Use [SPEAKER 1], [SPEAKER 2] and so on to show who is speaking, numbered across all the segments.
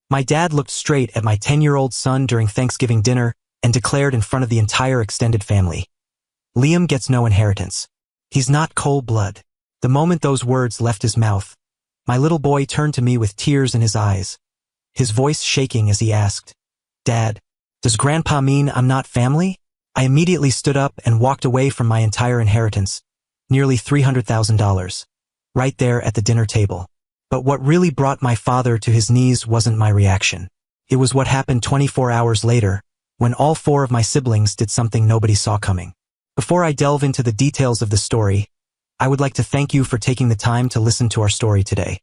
[SPEAKER 1] My dad looked straight at my 10-year-old son during Thanksgiving dinner and declared in front of the entire extended family, "Liam gets no inheritance. He's not cold blood." The moment those words left his mouth, my little boy turned to me with tears in his eyes, his voice shaking as he asked, "Dad, does Grandpa mean I'm not family?" I immediately stood up and walked away from my entire inheritance, nearly $300,000, right there at the dinner table. But what really brought my father to his knees wasn't my reaction. It was what happened 24 hours later, when all 4 of my siblings did something nobody saw coming. Before I delve into the details of the story, I would like to thank you for taking the time to listen to our story today.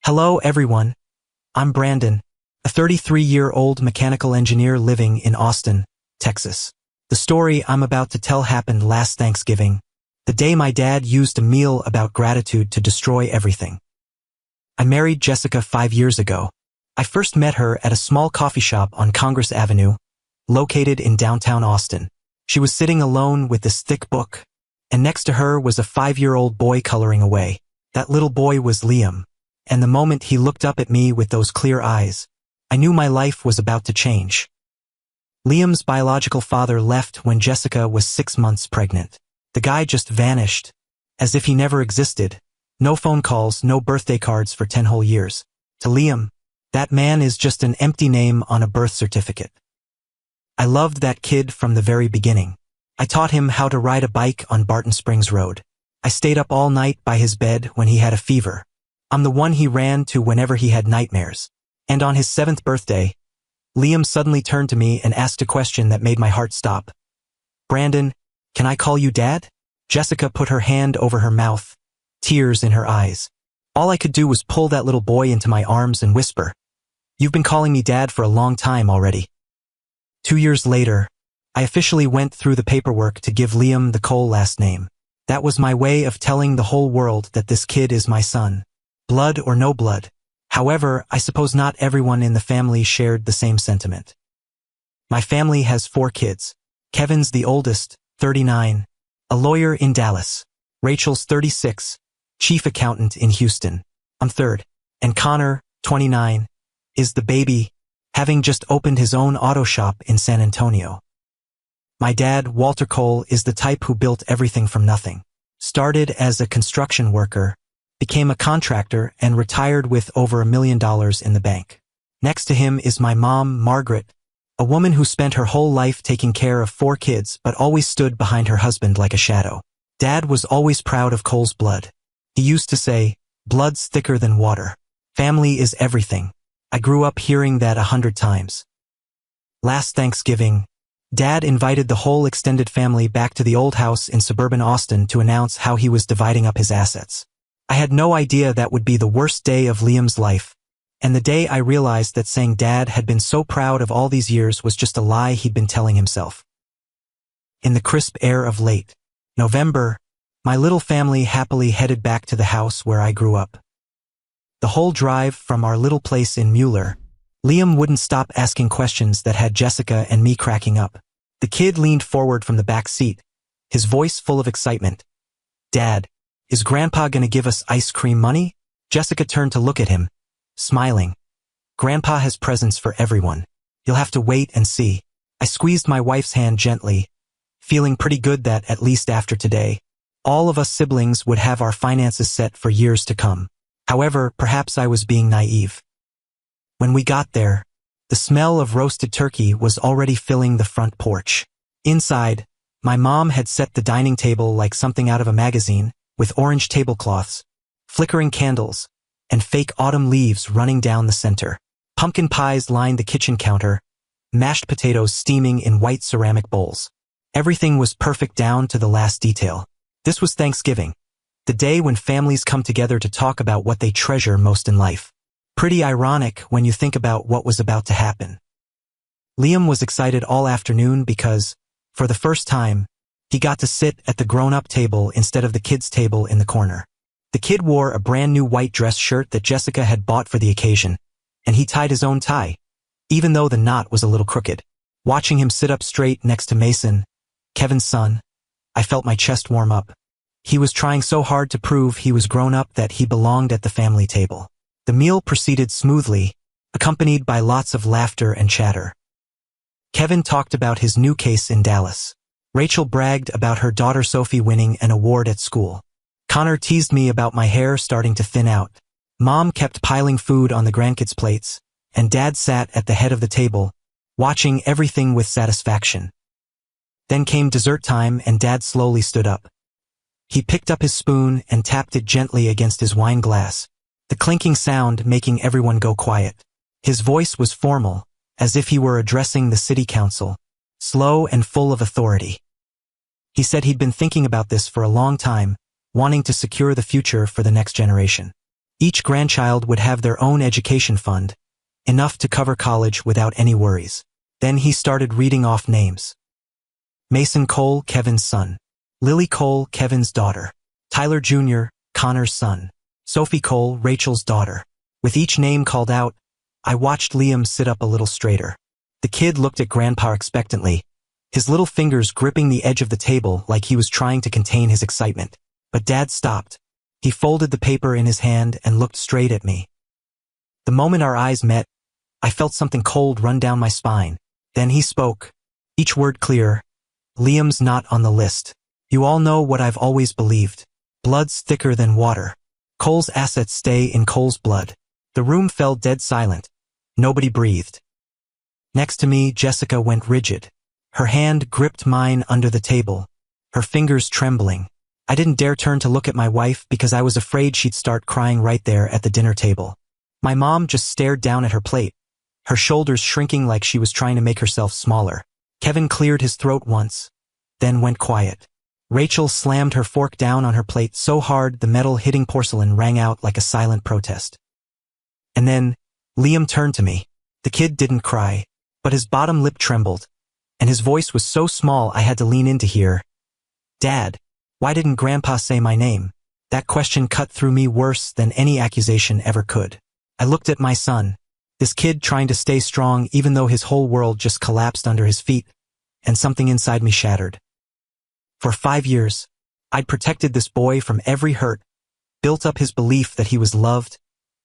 [SPEAKER 1] Hello everyone, I'm Brandon, a 33-year-old mechanical engineer living in Austin, Texas. The story I'm about to tell happened last Thanksgiving, the day my dad used a meal about gratitude to destroy everything. I married Jessica 5 years ago. I first met her at a small coffee shop on Congress Avenue, located in downtown Austin. She was sitting alone with this thick book, and next to her was a 5-year-old boy coloring away. That little boy was Liam, and the moment he looked up at me with those clear eyes, I knew my life was about to change. Liam's biological father left when Jessica was 6 months pregnant. The guy just vanished, as if he never existed. No phone calls, no birthday cards for 10 whole years. To Liam, that man is just an empty name on a birth certificate. I loved that kid from the very beginning. I taught him how to ride a bike on Barton Springs Road. I stayed up all night by his bed when he had a fever. I'm the one he ran to whenever he had nightmares. And on his 7th birthday, Liam suddenly turned to me and asked a question that made my heart stop. "Brandon, can I call you Dad?" Jessica put her hand over her mouth, tears in her eyes. All I could do was pull that little boy into my arms and whisper, "You've been calling me Dad for a long time already." 2 years later, I officially went through the paperwork to give Liam the Cole last name. That was my way of telling the whole world that this kid is my son. Blood or no blood. However, I suppose not everyone in the family shared the same sentiment. My family has 4 kids. Kevin's the oldest, 39, a lawyer in Dallas. Rachel's 36, chief accountant in Houston. I'm 3rd. And Connor, 29, is the baby, having just opened his own auto shop in San Antonio. My dad, Walter Cole, is the type who built everything from nothing. Started as a construction worker, became a contractor, and retired with over $1 million in the bank. Next to him is my mom, Margaret, a woman who spent her whole life taking care of 4 kids but always stood behind her husband like a shadow. Dad was always proud of Cole's blood. He used to say, "Blood's thicker than water. Family is everything." I grew up hearing that 100 times. Last Thanksgiving, Dad invited the whole extended family back to the old house in suburban Austin to announce how he was dividing up his assets. I had no idea that would be the worst day of Liam's life, and the day I realized that saying Dad had been so proud of all these years was just a lie he'd been telling himself. In the crisp air of late November, my little family happily headed back to the house where I grew up. The whole drive from our little place in Mueller, Liam wouldn't stop asking questions that had Jessica and me cracking up. The kid leaned forward from the back seat, his voice full of excitement. "Dad, is Grandpa gonna give us ice cream money?" Jessica turned to look at him, smiling. "Grandpa has presents for everyone. You'll have to wait and see." I squeezed my wife's hand gently, feeling pretty good that, at least after today, all of us siblings would have our finances set for years to come. However, perhaps I was being naive. When we got there, the smell of roasted turkey was already filling the front porch. Inside, my mom had set the dining table like something out of a magazine, with orange tablecloths, flickering candles, and fake autumn leaves running down the center. Pumpkin pies lined the kitchen counter, mashed potatoes steaming in white ceramic bowls. Everything was perfect down to the last detail. This was Thanksgiving, the day when families come together to talk about what they treasure most in life. Pretty ironic when you think about what was about to happen. Liam was excited all afternoon because, for the first time, he got to sit at the grown-up table instead of the kids' table in the corner. The kid wore a brand new white dress shirt that Jessica had bought for the occasion, and he tied his own tie, even though the knot was a little crooked. Watching him sit up straight next to Mason, Kevin's son, I felt my chest warm up. He was trying so hard to prove he was grown up that he belonged at the family table. The meal proceeded smoothly, accompanied by lots of laughter and chatter. Kevin talked about his new case in Dallas. Rachel bragged about her daughter Sophie winning an award at school. Connor teased me about my hair starting to thin out. Mom kept piling food on the grandkids' plates, and Dad sat at the head of the table, watching everything with satisfaction. Then came dessert time and Dad slowly stood up. He picked up his spoon and tapped it gently against his wine glass, the clinking sound making everyone go quiet. His voice was formal, as if he were addressing the city council, slow and full of authority. He said he'd been thinking about this for a long time, wanting to secure the future for the next generation. Each grandchild would have their own education fund, enough to cover college without any worries. Then he started reading off names. Mason Cole, Kevin's son. Lily Cole, Kevin's daughter. Tyler Jr., Connor's son. Sophie Cole, Rachel's daughter. With each name called out, I watched Liam sit up a little straighter. The kid looked at Grandpa expectantly, his little fingers gripping the edge of the table like he was trying to contain his excitement. But Dad stopped. He folded the paper in his hand and looked straight at me. The moment our eyes met, I felt something cold run down my spine. Then he spoke, each word clear. Liam's not on the list. You all know what I've always believed. Blood's thicker than water. Cole's assets stay in Cole's blood. The room fell dead silent. Nobody breathed. Next to me, Jessica went rigid. Her hand gripped mine under the table, her fingers trembling. I didn't dare turn to look at my wife because I was afraid she'd start crying right there at the dinner table. My mom just stared down at her plate, her shoulders shrinking like she was trying to make herself smaller. Kevin cleared his throat once, then went quiet. Rachel slammed her fork down on her plate so hard the metal hitting porcelain rang out like a silent protest. And then, Liam turned to me. The kid didn't cry, but his bottom lip trembled, and his voice was so small I had to lean in to hear. Dad, why didn't Grandpa say my name? That question cut through me worse than any accusation ever could. I looked at my son, this kid trying to stay strong even though his whole world just collapsed under his feet, and something inside me shattered. For 5 years, I'd protected this boy from every hurt, built up his belief that he was loved,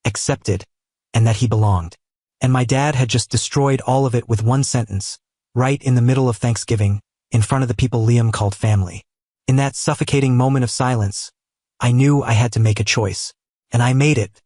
[SPEAKER 1] accepted, and that he belonged. And my dad had just destroyed all of it with one sentence, right in the middle of Thanksgiving, in front of the people Liam called family. In that suffocating moment of silence, I knew I had to make a choice, and I made it.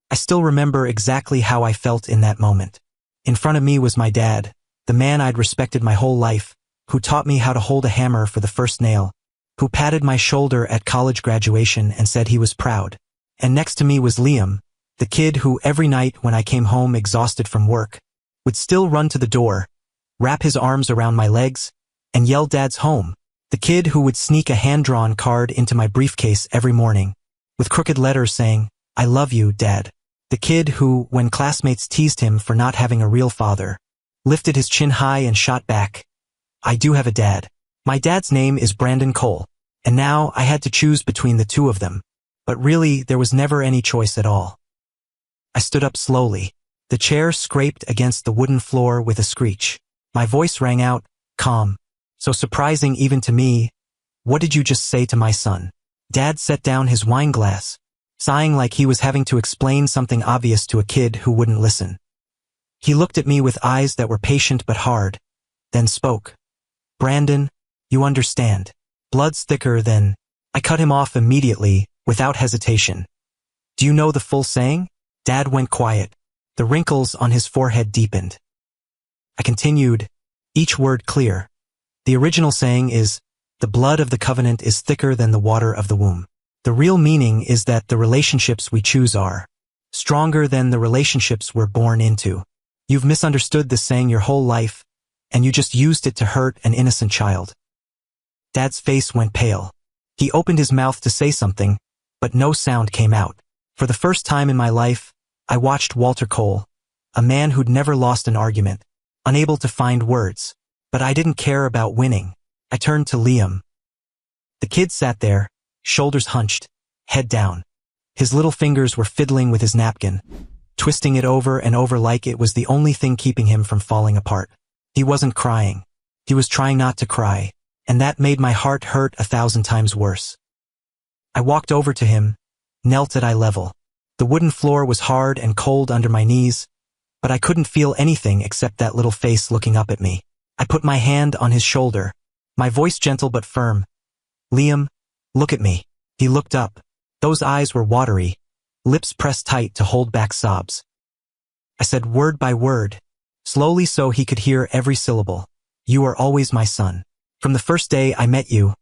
[SPEAKER 1] I still remember exactly how I felt in that moment. In front of me was my dad, the man I'd respected my whole life, who taught me how to hold a hammer for the first nail, who patted my shoulder at college graduation and said he was proud. And next to me was Liam, the kid who every night when I came home exhausted from work, would still run to the door, wrap his arms around my legs, and yell Dad's home. The kid who would sneak a hand-drawn card into my briefcase every morning, with crooked letters saying, I love you, Dad. The kid who, when classmates teased him for not having a real father, lifted his chin high and shot back, I do have a dad. My dad's name is Brandon Cole, and now I had to choose between the two of them. But really, there was never any choice at all. I stood up slowly. The chair scraped against the wooden floor with a screech. My voice rang out, calm, so surprising even to me. What did you just say to my son? Dad set down his wine glass, sighing like he was having to explain something obvious to a kid who wouldn't listen. He looked at me with eyes that were patient but hard, then spoke. Brandon, you understand. Blood's thicker than... I cut him off immediately, without hesitation. Do you know the full saying? Dad went quiet. The wrinkles on his forehead deepened. I continued, each word clear. The original saying is, the blood of the covenant is thicker than the water of the womb. The real meaning is that the relationships we choose are stronger than the relationships we're born into. You've misunderstood this saying your whole life, and you just used it to hurt an innocent child. Dad's face went pale. He opened his mouth to say something, but no sound came out. For the first time in my life, I watched Walter Cole, a man who'd never lost an argument, unable to find words. But I didn't care about winning. I turned to Liam. The kid sat there, shoulders hunched, head down. His little fingers were fiddling with his napkin, twisting it over and over like it was the only thing keeping him from falling apart. He wasn't crying. He was trying not to cry, and that made my heart hurt 1,000 times worse. I walked over to him, knelt at eye level. The wooden floor was hard and cold under my knees, but I couldn't feel anything except that little face looking up at me. I put my hand on his shoulder, my voice gentle but firm. Liam, look at me. He looked up. Those eyes were watery, lips pressed tight to hold back sobs. I said word by word, slowly so he could hear every syllable. You are always my son. From the first day I met you,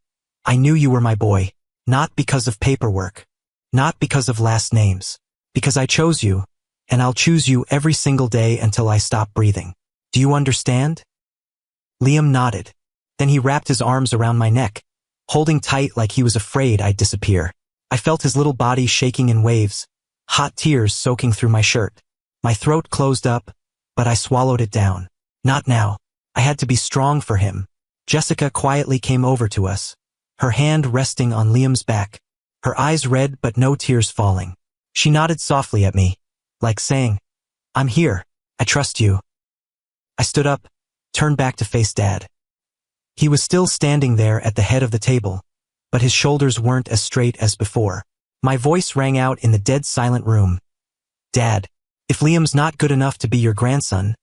[SPEAKER 1] I knew you were my boy, not because of paperwork, not because of last names, because I chose you, and I'll choose you every single day until I stop breathing. Do you understand? Liam nodded. Then he wrapped his arms around my neck, holding tight like he was afraid I'd disappear. I felt his little body shaking in waves, hot tears soaking through my shirt. My throat closed up, but I swallowed it down. Not now. I had to be strong for him. Jessica quietly came over to us, her hand resting on Liam's back, her eyes red but no tears falling. She nodded softly at me, like saying, I'm here. I trust you. I stood up, turned back to face Dad. He was still standing there at the head of the table, but his shoulders weren't as straight as before. My voice rang out in the dead silent room. Dad, if Liam's not good enough to be your grandson,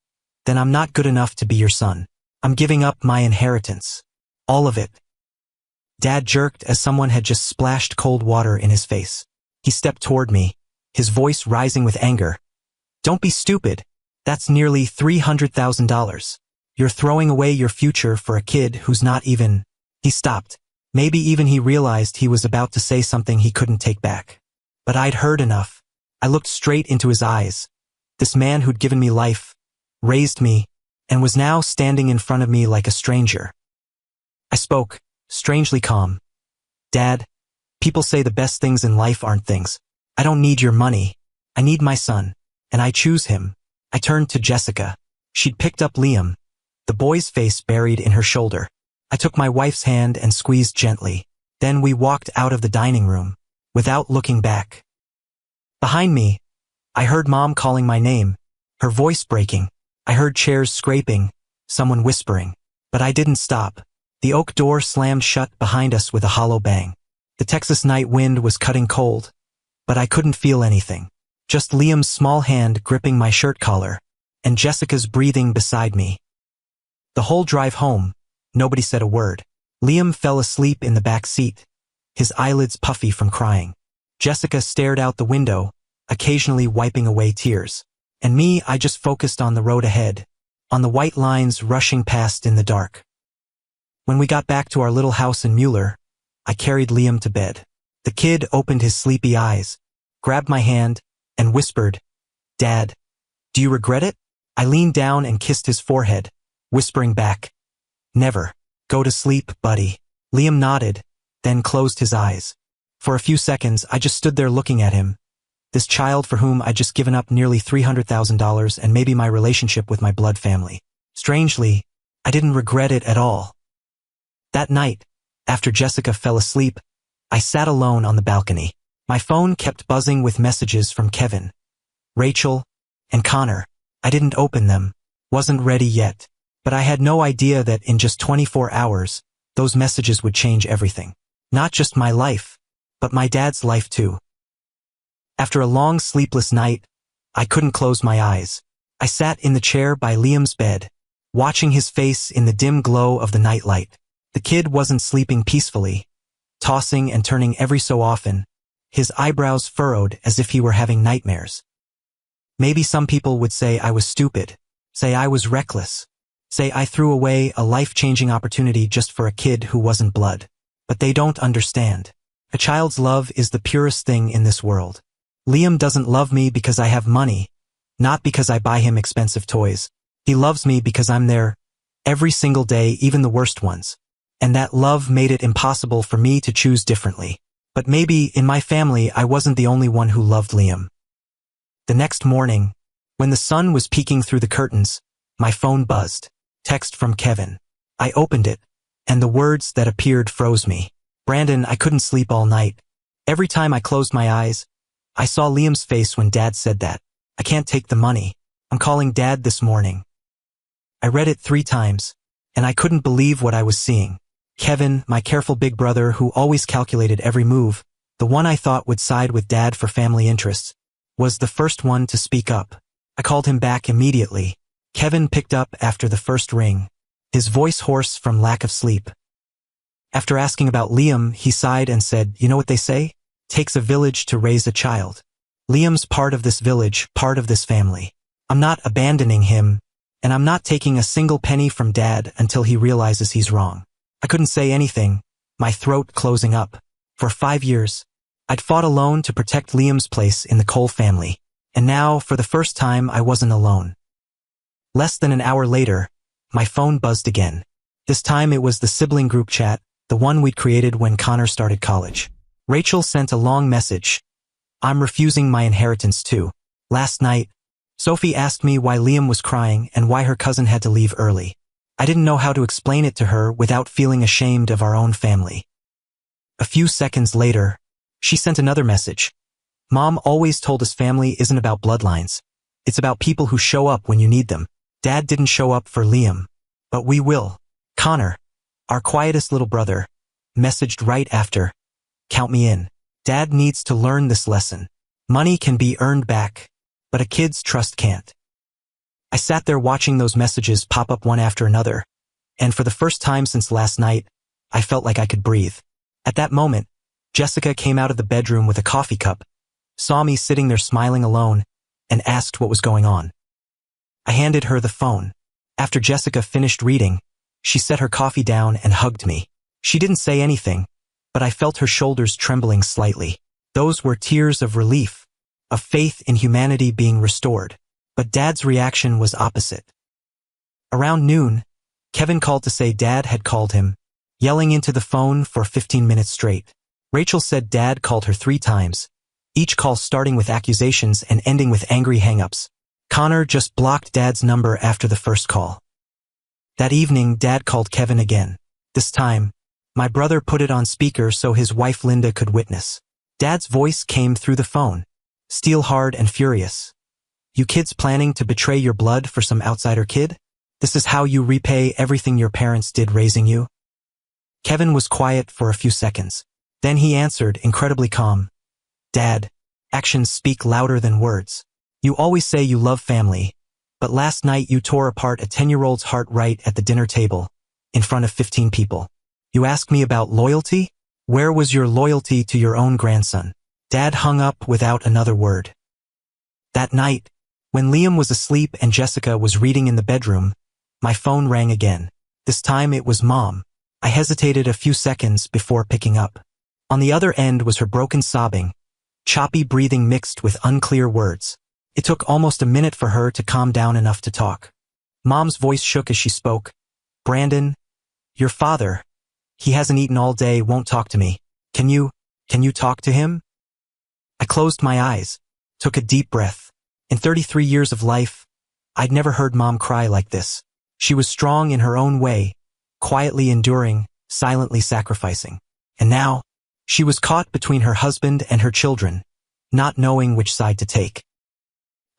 [SPEAKER 1] then I'm not good enough to be your son. I'm giving up my inheritance. All of it. Dad jerked as someone had just splashed cold water in his face. He stepped toward me, his voice rising with anger. Don't be stupid. That's nearly $300,000. You're throwing away your future for a kid who's not even... He stopped. Maybe even he realized he was about to say something he couldn't take back. But I'd heard enough. I looked straight into his eyes. This man who'd given me life, raised me, and was now standing in front of me like a stranger. I spoke, strangely calm. Dad, people say the best things in life aren't things. I don't need your money. I need my son, and I choose him. I turned to Jessica. She'd picked up Liam, the boy's face buried in her shoulder. I took my wife's hand and squeezed gently. Then we walked out of the dining room, without looking back. Behind me, I heard Mom calling my name, her voice breaking. I heard chairs scraping, someone whispering. But I didn't stop. The oak door slammed shut behind us with a hollow bang. The Texas night wind was cutting cold, but I couldn't feel anything. Just Liam's small hand gripping my shirt collar, and Jessica's breathing beside me. The whole drive home, nobody said a word. Liam fell asleep in the back seat, his eyelids puffy from crying. Jessica stared out the window, occasionally wiping away tears. And me, I just focused on the road ahead, on the white lines rushing past in the dark. When we got back to our little house in Mueller, I carried Liam to bed. The kid opened his sleepy eyes, grabbed my hand, and whispered, Dad, do you regret it? I leaned down and kissed his forehead, whispering back, Never. Go to sleep, buddy. Liam nodded, then closed his eyes. For a few seconds, I just stood there looking at him. This child for whom I'd just given up nearly $300,000 and maybe my relationship with my blood family. Strangely, I didn't regret it at all. That night, after Jessica fell asleep, I sat alone on the balcony. My phone kept buzzing with messages from Kevin, Rachel, and Connor. I didn't open them, wasn't ready yet, but I had no idea that in just 24 hours, those messages would change everything. Not just my life, but my dad's life too. After a long sleepless night, I couldn't close my eyes. I sat in the chair by Liam's bed, watching his face in the dim glow of the nightlight. The kid wasn't sleeping peacefully, tossing and turning every so often, his eyebrows furrowed as if he were having nightmares. Maybe some people would say I was stupid, say I was reckless, say I threw away a life-changing opportunity just for a kid who wasn't blood. But they don't understand. A child's love is the purest thing in this world. Liam doesn't love me because I have money, not because I buy him expensive toys. He loves me because I'm there every single day, even the worst ones. And that love made it impossible for me to choose differently. But maybe in my family I wasn't the only one who loved Liam. The next morning, when the sun was peeking through the curtains, my phone buzzed. Text from Kevin. I opened it, and the words that appeared froze me. Brandon, I couldn't sleep all night. Every time I closed my eyes, I saw Liam's face when Dad said that. I can't take the money. I'm calling Dad this morning. I read it 3 times, and I couldn't believe what I was seeing. Kevin, my careful big brother who always calculated every move, the one I thought would side with Dad for family interests, was the first one to speak up. I called him back immediately. Kevin picked up after the first ring, his voice hoarse from lack of sleep. After asking about Liam, he sighed and said, "You know what they say? Takes a village to raise a child. Liam's part of this village, part of this family. I'm not abandoning him, and I'm not taking a single penny from Dad until he realizes he's wrong." I couldn't say anything, my throat closing up. For 5 years, I'd fought alone to protect Liam's place in the Cole family, and now, for the first time, I wasn't alone. Less than an hour later, my phone buzzed again. This time it was the sibling group chat, the one we'd created when Connor started college. Rachel sent a long message. "I'm refusing my inheritance too. Last night, Sophie asked me why Liam was crying and why her cousin had to leave early. I didn't know how to explain it to her without feeling ashamed of our own family." A few seconds later, she sent another message. "Mom always told us family isn't about bloodlines. It's about people who show up when you need them. Dad didn't show up for Liam, but we will. Connor, our quietest little brother, messaged right after. Count me in. Dad needs to learn this lesson. Money can be earned back, but a kid's trust can't." I sat there watching those messages pop up one after another, and for the first time since last night, I felt like I could breathe. At that moment, Jessica came out of the bedroom with a coffee cup, saw me sitting there smiling alone, and asked what was going on. I handed her the phone. After Jessica finished reading, she set her coffee down and hugged me. She didn't say anything, but I felt her shoulders trembling slightly. Those were tears of relief, of faith in humanity being restored. But Dad's reaction was opposite. Around noon, Kevin called to say Dad had called him, yelling into the phone for 15 minutes straight. Rachel said Dad called her 3 times, each call starting with accusations and ending with angry hang-ups. Connor just blocked Dad's number after the first call. That evening, Dad called Kevin again. This time, my brother put it on speaker so his wife Linda could witness. Dad's voice came through the phone, steel-hard and furious. "You kids planning to betray your blood for some outsider kid? This is how you repay everything your parents did raising you?" Kevin was quiet for a few seconds. Then he answered, incredibly calm. "Dad, actions speak louder than words. You always say you love family, but last night you tore apart a 10-year-old's heart right at the dinner table, in front of 15 people. You ask me about loyalty? Where was your loyalty to your own grandson?" Dad hung up without another word. That night, when Liam was asleep and Jessica was reading in the bedroom, my phone rang again. This time it was Mom. I hesitated a few seconds before picking up. On the other end was her broken sobbing, choppy breathing mixed with unclear words. It took almost a minute for her to calm down enough to talk. Mom's voice shook as she spoke. "Brandon, your father, he hasn't eaten all day, won't talk to me. Can you talk to him?" I closed my eyes, took a deep breath. In 33 years of life, I'd never heard Mom cry like this. She was strong in her own way, quietly enduring, silently sacrificing. And now, she was caught between her husband and her children, not knowing which side to take.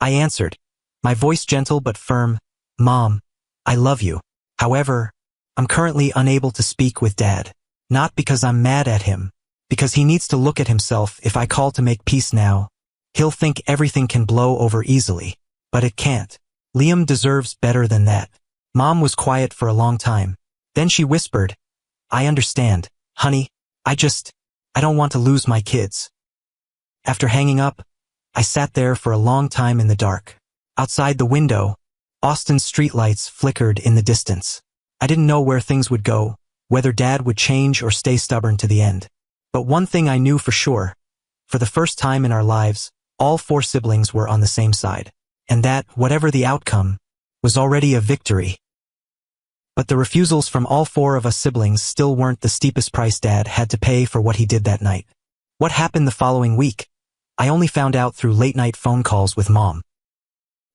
[SPEAKER 1] I answered, my voice gentle but firm, "Mom, I love you. However, I'm currently unable to speak with Dad. Not because I'm mad at him, because he needs to look at himself. If I call to make peace now, he'll think everything can blow over easily, but it can't. Liam deserves better than that." Mom was quiet for a long time. Then she whispered, "I understand, honey. I don't want to lose my kids." After hanging up, I sat there for a long time in the dark. Outside the window, Austin's streetlights flickered in the distance. I didn't know where things would go, whether Dad would change or stay stubborn to the end. But one thing I knew for sure, for the first time in our lives, all 4 siblings were on the same side, and that, whatever the outcome, was already a victory. But the refusals from all 4 of us siblings still weren't the steepest price Dad had to pay for what he did that night. What happened the following week? I only found out through late-night phone calls with Mom.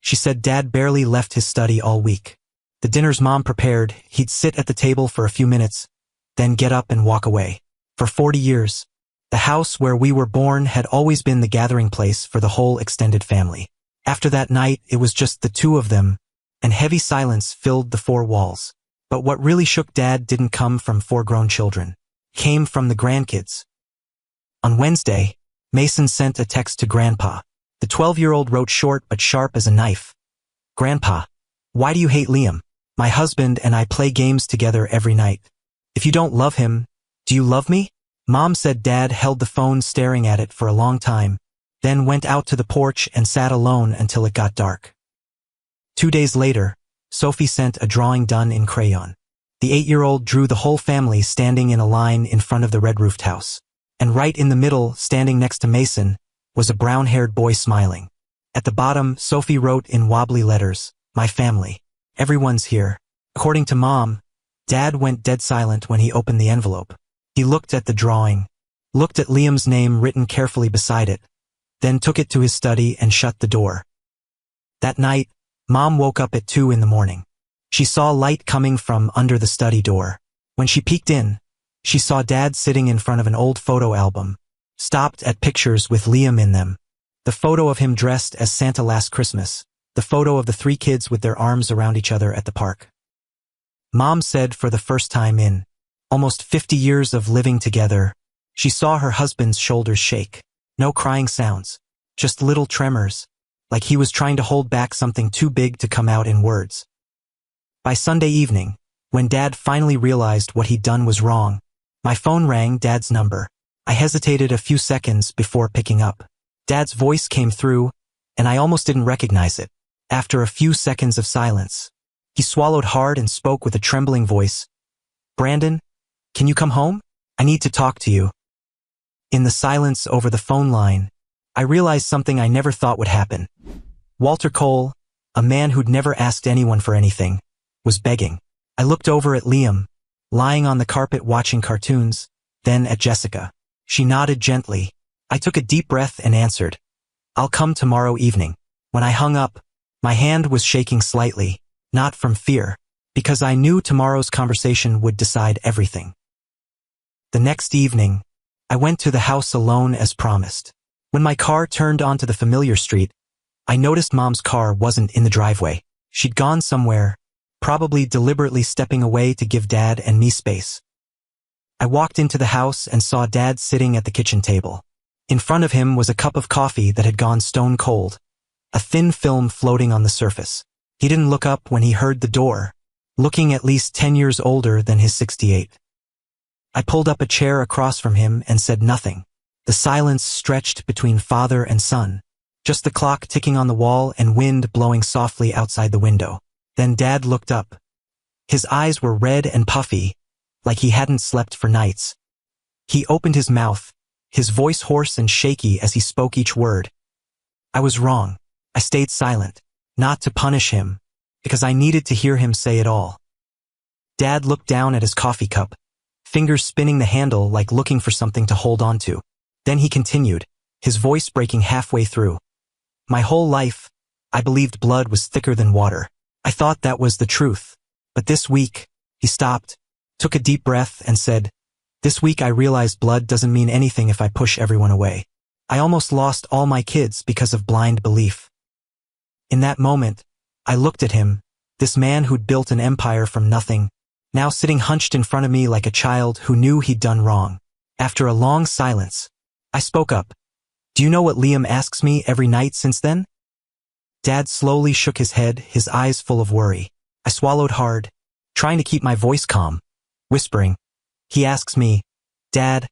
[SPEAKER 1] She said Dad barely left his study all week. The dinners Mom prepared, he'd sit at the table for a few minutes, then get up and walk away. For 40 years, the house where we were born had always been the gathering place for the whole extended family. After that night, it was just the 2 of them, and heavy silence filled the 4 walls. But what really shook Dad didn't come from 4 grown children. It came from the grandkids. On Wednesday, Mason sent a text to Grandpa. The 12-year-old wrote short but sharp as a knife. Grandpa, why do you hate Liam? My husband and I play games together every night. If you don't love him, do you love me? Mom said. Dad held the phone staring at it for a long time, then went out to the porch and sat alone until it got dark. 2 days later, Sophie sent a drawing done in crayon. The 8-year-old drew the whole family standing in a line in front of the red-roofed house. And right in the middle, standing next to Mason, was a brown-haired boy smiling. At the bottom, Sophie wrote in wobbly letters, "My family. Everyone's here." According to Mom, Dad went dead silent when he opened the envelope. He looked at the drawing, looked at Liam's name written carefully beside it, then took it to his study and shut the door. That night, Mom woke up at 2 in the morning. She saw light coming from under the study door. When she peeked in, she saw Dad sitting in front of an old photo album, stopped at pictures with Liam in them. The photo of him dressed as Santa last Christmas, the photo of the 3 kids with their arms around each other at the park. Mom said for the first time in almost 50 years of living together, she saw her husband's shoulders shake. No crying sounds, just little tremors, like he was trying to hold back something too big to come out in words. By Sunday evening, when Dad finally realized what he'd done was wrong, my phone rang. Dad's number. I hesitated a few seconds before picking up. Dad's voice came through, and I almost didn't recognize it. After a few seconds of silence, he swallowed hard and spoke with a trembling voice. "Brandon, can you come home? I need to talk to you." In the silence over the phone line, I realized something I never thought would happen. Walter Cole, a man who'd never asked anyone for anything, was begging. I looked over at Liam, lying on the carpet watching cartoons, then at Jessica. She nodded gently. I took a deep breath and answered, "I'll come tomorrow evening." When I hung up, my hand was shaking slightly, not from fear, because I knew tomorrow's conversation would decide everything. The next evening, I went to the house alone as promised. When my car turned onto the familiar street, I noticed Mom's car wasn't in the driveway. She'd gone somewhere, probably deliberately stepping away to give Dad and me space. I walked into the house and saw Dad sitting at the kitchen table. In front of him was a cup of coffee that had gone stone cold, a thin film floating on the surface. He didn't look up when he heard the door, looking at least 10 years older than his 68. I pulled up a chair across from him and said nothing. The silence stretched between father and son, just the clock ticking on the wall and wind blowing softly outside the window. Then Dad looked up. His eyes were red and puffy, like he hadn't slept for nights. He opened his mouth, his voice hoarse and shaky as he spoke each word. I was wrong. I stayed silent, not to punish him, because I needed to hear him say it all. Dad looked down at his coffee cup, fingers spinning the handle like looking for something to hold on to. Then he continued, his voice breaking halfway through. "My whole life, I believed blood was thicker than water. I thought that was the truth. But this week," he stopped, took a deep breath and said, "This week I realized blood doesn't mean anything if I push everyone away. I almost lost all my kids because of blind belief." In that moment, I looked at him, this man who'd built an empire from nothing, now sitting hunched in front of me like a child who knew he'd done wrong. After a long silence, I spoke up. "Do you know what Liam asks me every night since then?" Dad slowly shook his head, his eyes full of worry. I swallowed hard, trying to keep my voice calm, whispering. He asks me, "Dad,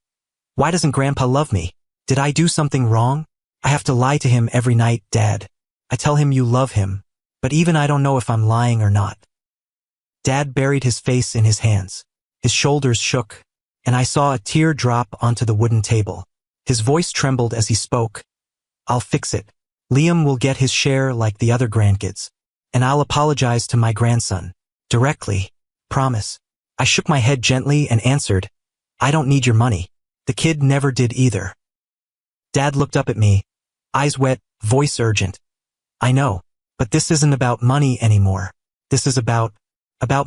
[SPEAKER 1] why doesn't Grandpa love me? Did I do something wrong? I have to lie to him every night, Dad. I tell him you love him, but even I don't know if I'm lying or not." Dad buried his face in his hands. His shoulders shook, and I saw a tear drop onto the wooden table. His voice trembled as he spoke. "I'll fix it. Liam will get his share like the other grandkids. And I'll apologize to my grandson. Directly. Promise." I shook my head gently and answered, "I don't need your money. The kid never did either." Dad looked up at me, eyes wet, voice urgent. "I know, but this isn't about money anymore. This is about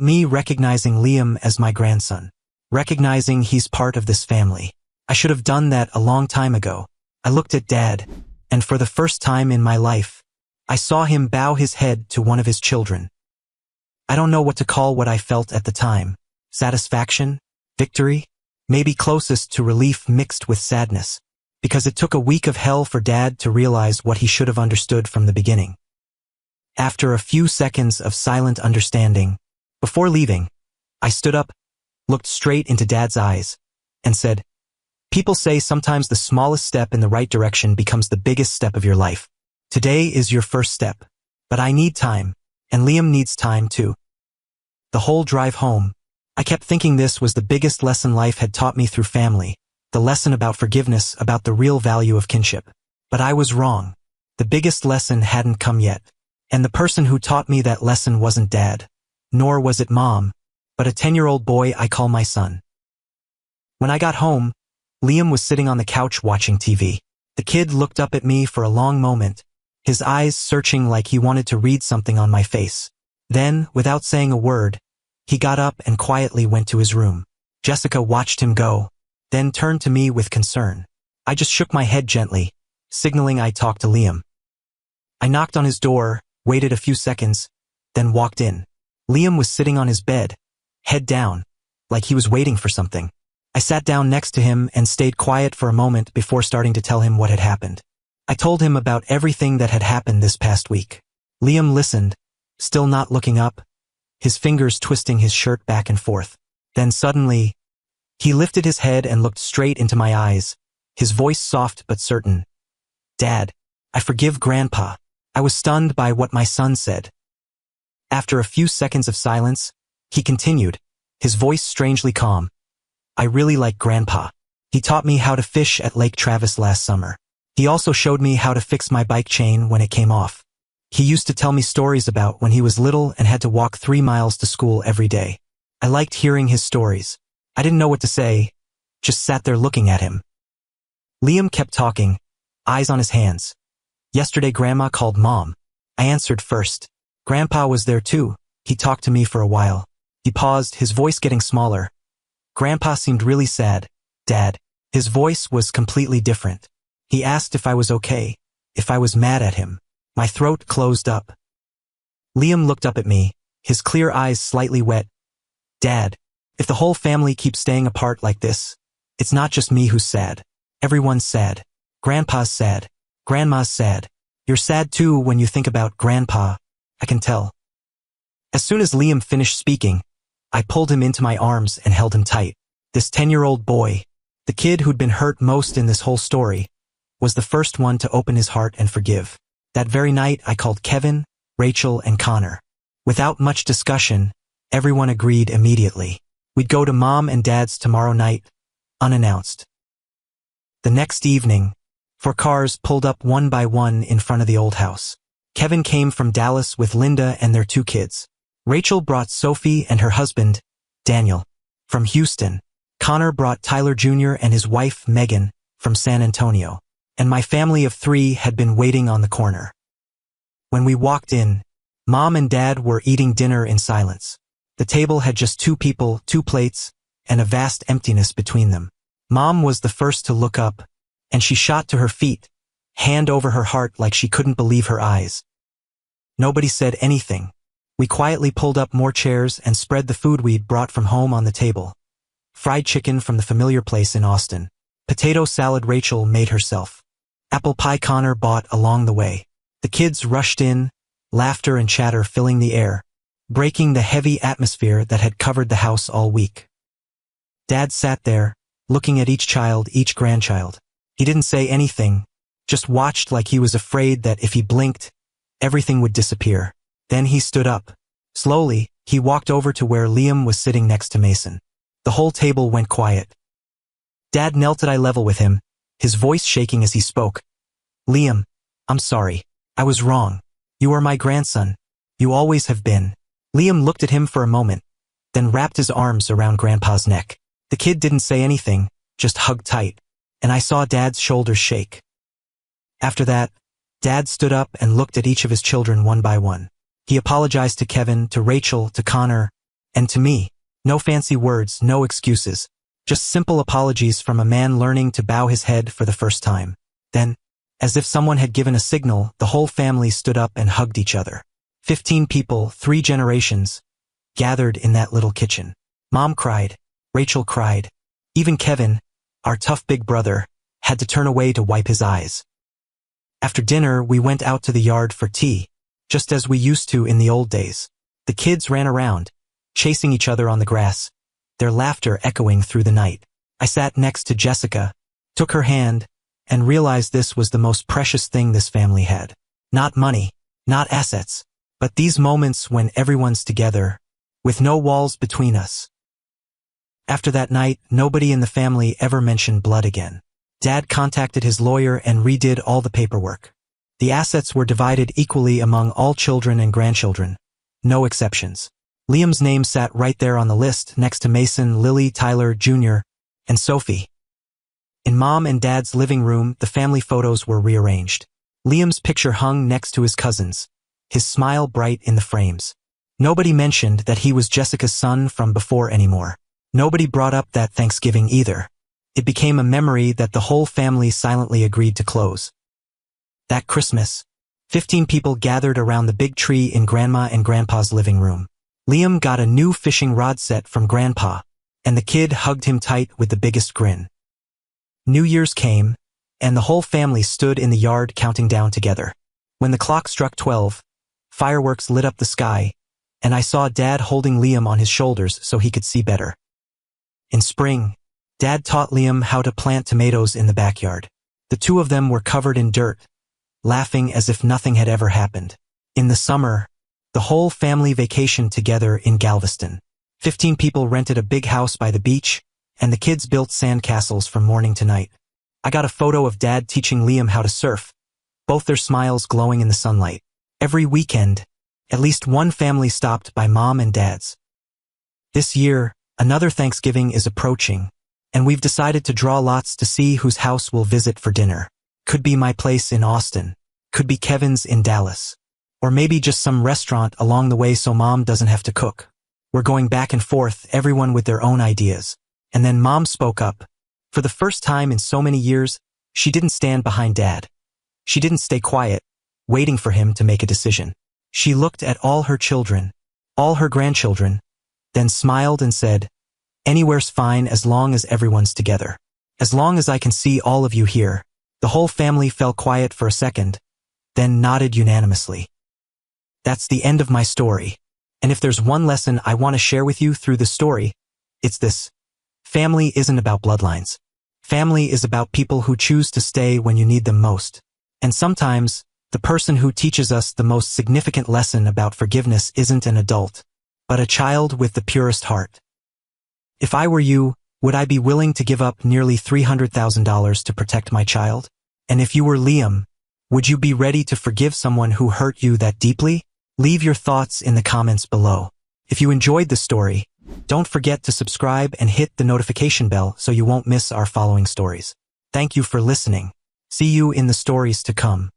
[SPEAKER 1] me recognizing Liam as my grandson. Recognizing he's part of this family. I should have done that a long time ago." I looked at Dad, and for the first time in my life, I saw him bow his head to one of his children. I don't know what to call what I felt at the time. Satisfaction? Victory? Maybe closest to relief mixed with sadness. because it took a week of hell for Dad to realize what he should have understood from the beginning. After a few seconds of silent understanding, before leaving, I stood up, looked straight into Dad's eyes, and said, "People say sometimes the smallest step in the right direction becomes the biggest step of your life. Today is your first step, but I need time, and Liam needs time too." The whole drive home, I kept thinking this was the biggest lesson life had taught me through family, the lesson about forgiveness, about the real value of kinship. But I was wrong. The biggest lesson hadn't come yet. And the person who taught me that lesson wasn't Dad, nor was it Mom, but a 10-year-old boy I call my son. When I got home, Liam was sitting on the couch watching TV. The kid looked up at me for a long moment, his eyes searching like he wanted to read something on my face. Then, without saying a word, he got up and quietly went to his room. Jessica watched him go, then turned to me with concern. I just shook my head gently, signaling I talked to Liam. I knocked on his door, waited a few seconds, then walked in. Liam was sitting on his bed, head down, like he was waiting for something. I sat down next to him and stayed quiet for a moment before starting to tell him what had happened. I told him about everything that had happened this past week. Liam listened, still not looking up, his fingers twisting his shirt back and forth. Then suddenly, he lifted his head and looked straight into my eyes, his voice soft but certain. "Dad, I forgive Grandpa." I was stunned by what my son said. After a few seconds of silence, he continued, his voice strangely calm. "I really like Grandpa. He taught me how to fish at Lake Travis last summer. He also showed me how to fix my bike chain when it came off. He used to tell me stories about when he was little and had to walk 3 miles to school every day. I liked hearing his stories. I didn't know what to say, just sat there looking at him." Liam kept talking, eyes on his hands. "Yesterday Grandma called Mom. I answered first. Grandpa was there too. He talked to me for a while." He paused, his voice getting smaller. "Grandpa seemed really sad, Dad." His voice was completely different. He asked if I was okay, if I was mad at him. My throat closed up. Liam looked up at me, his clear eyes slightly wet. "Dad, if the whole family keeps staying apart like this, it's not just me who's sad. Everyone's sad. Grandpa's sad. Grandma's sad. You're sad too when you think about Grandpa. I can tell." As soon as Liam finished speaking, I pulled him into my arms and held him tight. This 10-year-old boy, the kid who'd been hurt most in this whole story, was the first one to open his heart and forgive. That very night, I called Kevin, Rachel, and Connor. Without much discussion, everyone agreed immediately. We'd go to Mom and Dad's tomorrow night, unannounced. The next evening, 4 cars pulled up one by one in front of the old house. Kevin came from Dallas with Linda and their 2 kids. Rachel brought Sophie and her husband, Daniel, from Houston. Connor brought Tyler Jr. and his wife, Megan, from San Antonio. And my family of 3 had been waiting on the corner. When we walked in, Mom and Dad were eating dinner in silence. The table had just 2 people, 2 plates, and a vast emptiness between them. Mom was the first to look up, and she shot to her feet, hand over her heart like she couldn't believe her eyes. Nobody said anything. We quietly pulled up more chairs and spread the food we'd brought from home on the table. Fried chicken from the familiar place in Austin. Potato salad Rachel made herself. Apple pie Connor bought along the way. The kids rushed in, laughter and chatter filling the air, breaking the heavy atmosphere that had covered the house all week. Dad sat there, looking at each child, each grandchild. He didn't say anything, just watched like he was afraid that if he blinked, everything would disappear. Then he stood up. Slowly, he walked over to where Liam was sitting next to Mason. The whole table went quiet. Dad knelt at eye level with him, his voice shaking as he spoke. "Liam, I'm sorry. I was wrong. You are my grandson. You always have been." Liam looked at him for a moment, then wrapped his arms around Grandpa's neck. The kid didn't say anything, just hugged tight, and I saw Dad's shoulders shake. After that, Dad stood up and looked at each of his children one by one. He apologized to Kevin, to Rachel, to Connor, and to me. No fancy words, no excuses. Just simple apologies from a man learning to bow his head for the first time. Then, as if someone had given a signal, the whole family stood up and hugged each other. 15 people, 3 generations, gathered in that little kitchen. Mom cried. Rachel cried. Even Kevin, our tough big brother, had to turn away to wipe his eyes. After dinner, we went out to the yard for tea, just as we used to in the old days. The kids ran around, chasing each other on the grass, their laughter echoing through the night. I sat next to Jessica, took her hand, and realized this was the most precious thing this family had. Not money, not assets, but these moments when everyone's together, with no walls between us. After that night, nobody in the family ever mentioned blood again. Dad contacted his lawyer and redid all the paperwork. The assets were divided equally among all children and grandchildren, no exceptions. Liam's name sat right there on the list next to Mason, Lily, Tyler, Jr., and Sophie. In Mom and Dad's living room, the family photos were rearranged. Liam's picture hung next to his cousin's, his smile bright in the frames. Nobody mentioned that he was Jessica's son from before anymore. Nobody brought up that Thanksgiving either. It became a memory that the whole family silently agreed to close. That Christmas, 15 people gathered around the big tree in Grandma and Grandpa's living room. Liam got a new fishing rod set from Grandpa, and the kid hugged him tight with the biggest grin. New Year's came, and the whole family stood in the yard counting down together. When the clock struck 12, fireworks lit up the sky, and I saw Dad holding Liam on his shoulders so he could see better. In spring, Dad taught Liam how to plant tomatoes in the backyard. The two of them were covered in dirt, laughing as if nothing had ever happened. In the summer, the whole family vacationed together in Galveston. 15 people rented a big house by the beach, and the kids built sand castles from morning to night. I got a photo of Dad teaching Liam how to surf, both their smiles glowing in the sunlight. Every weekend, at least one family stopped by Mom and Dad's. This year, another Thanksgiving is approaching, and we've decided to draw lots to see whose house we'll visit for dinner. Could be my place in Austin, could be Kevin's in Dallas, or maybe just some restaurant along the way so Mom doesn't have to cook. We're going back and forth, everyone with their own ideas. And then Mom spoke up. For the first time in so many years, she didn't stand behind Dad. She didn't stay quiet, waiting for him to make a decision. She looked at all her children, all her grandchildren, then smiled and said, "Anywhere's fine as long as everyone's together. As long as I can see all of you here." The whole family fell quiet for a second, then nodded unanimously. That's the end of my story. And if there's one lesson I want to share with you through the story, it's this. Family isn't about bloodlines. Family is about people who choose to stay when you need them most. And sometimes, the person who teaches us the most significant lesson about forgiveness isn't an adult, but a child with the purest heart. If I were you, would I be willing to give up nearly $300,000 to protect my child? And if you were Liam, would you be ready to forgive someone who hurt you that deeply? Leave your thoughts in the comments below. If you enjoyed the story, don't forget to subscribe and hit the notification bell so you won't miss our following stories. Thank you for listening. See you in the stories to come.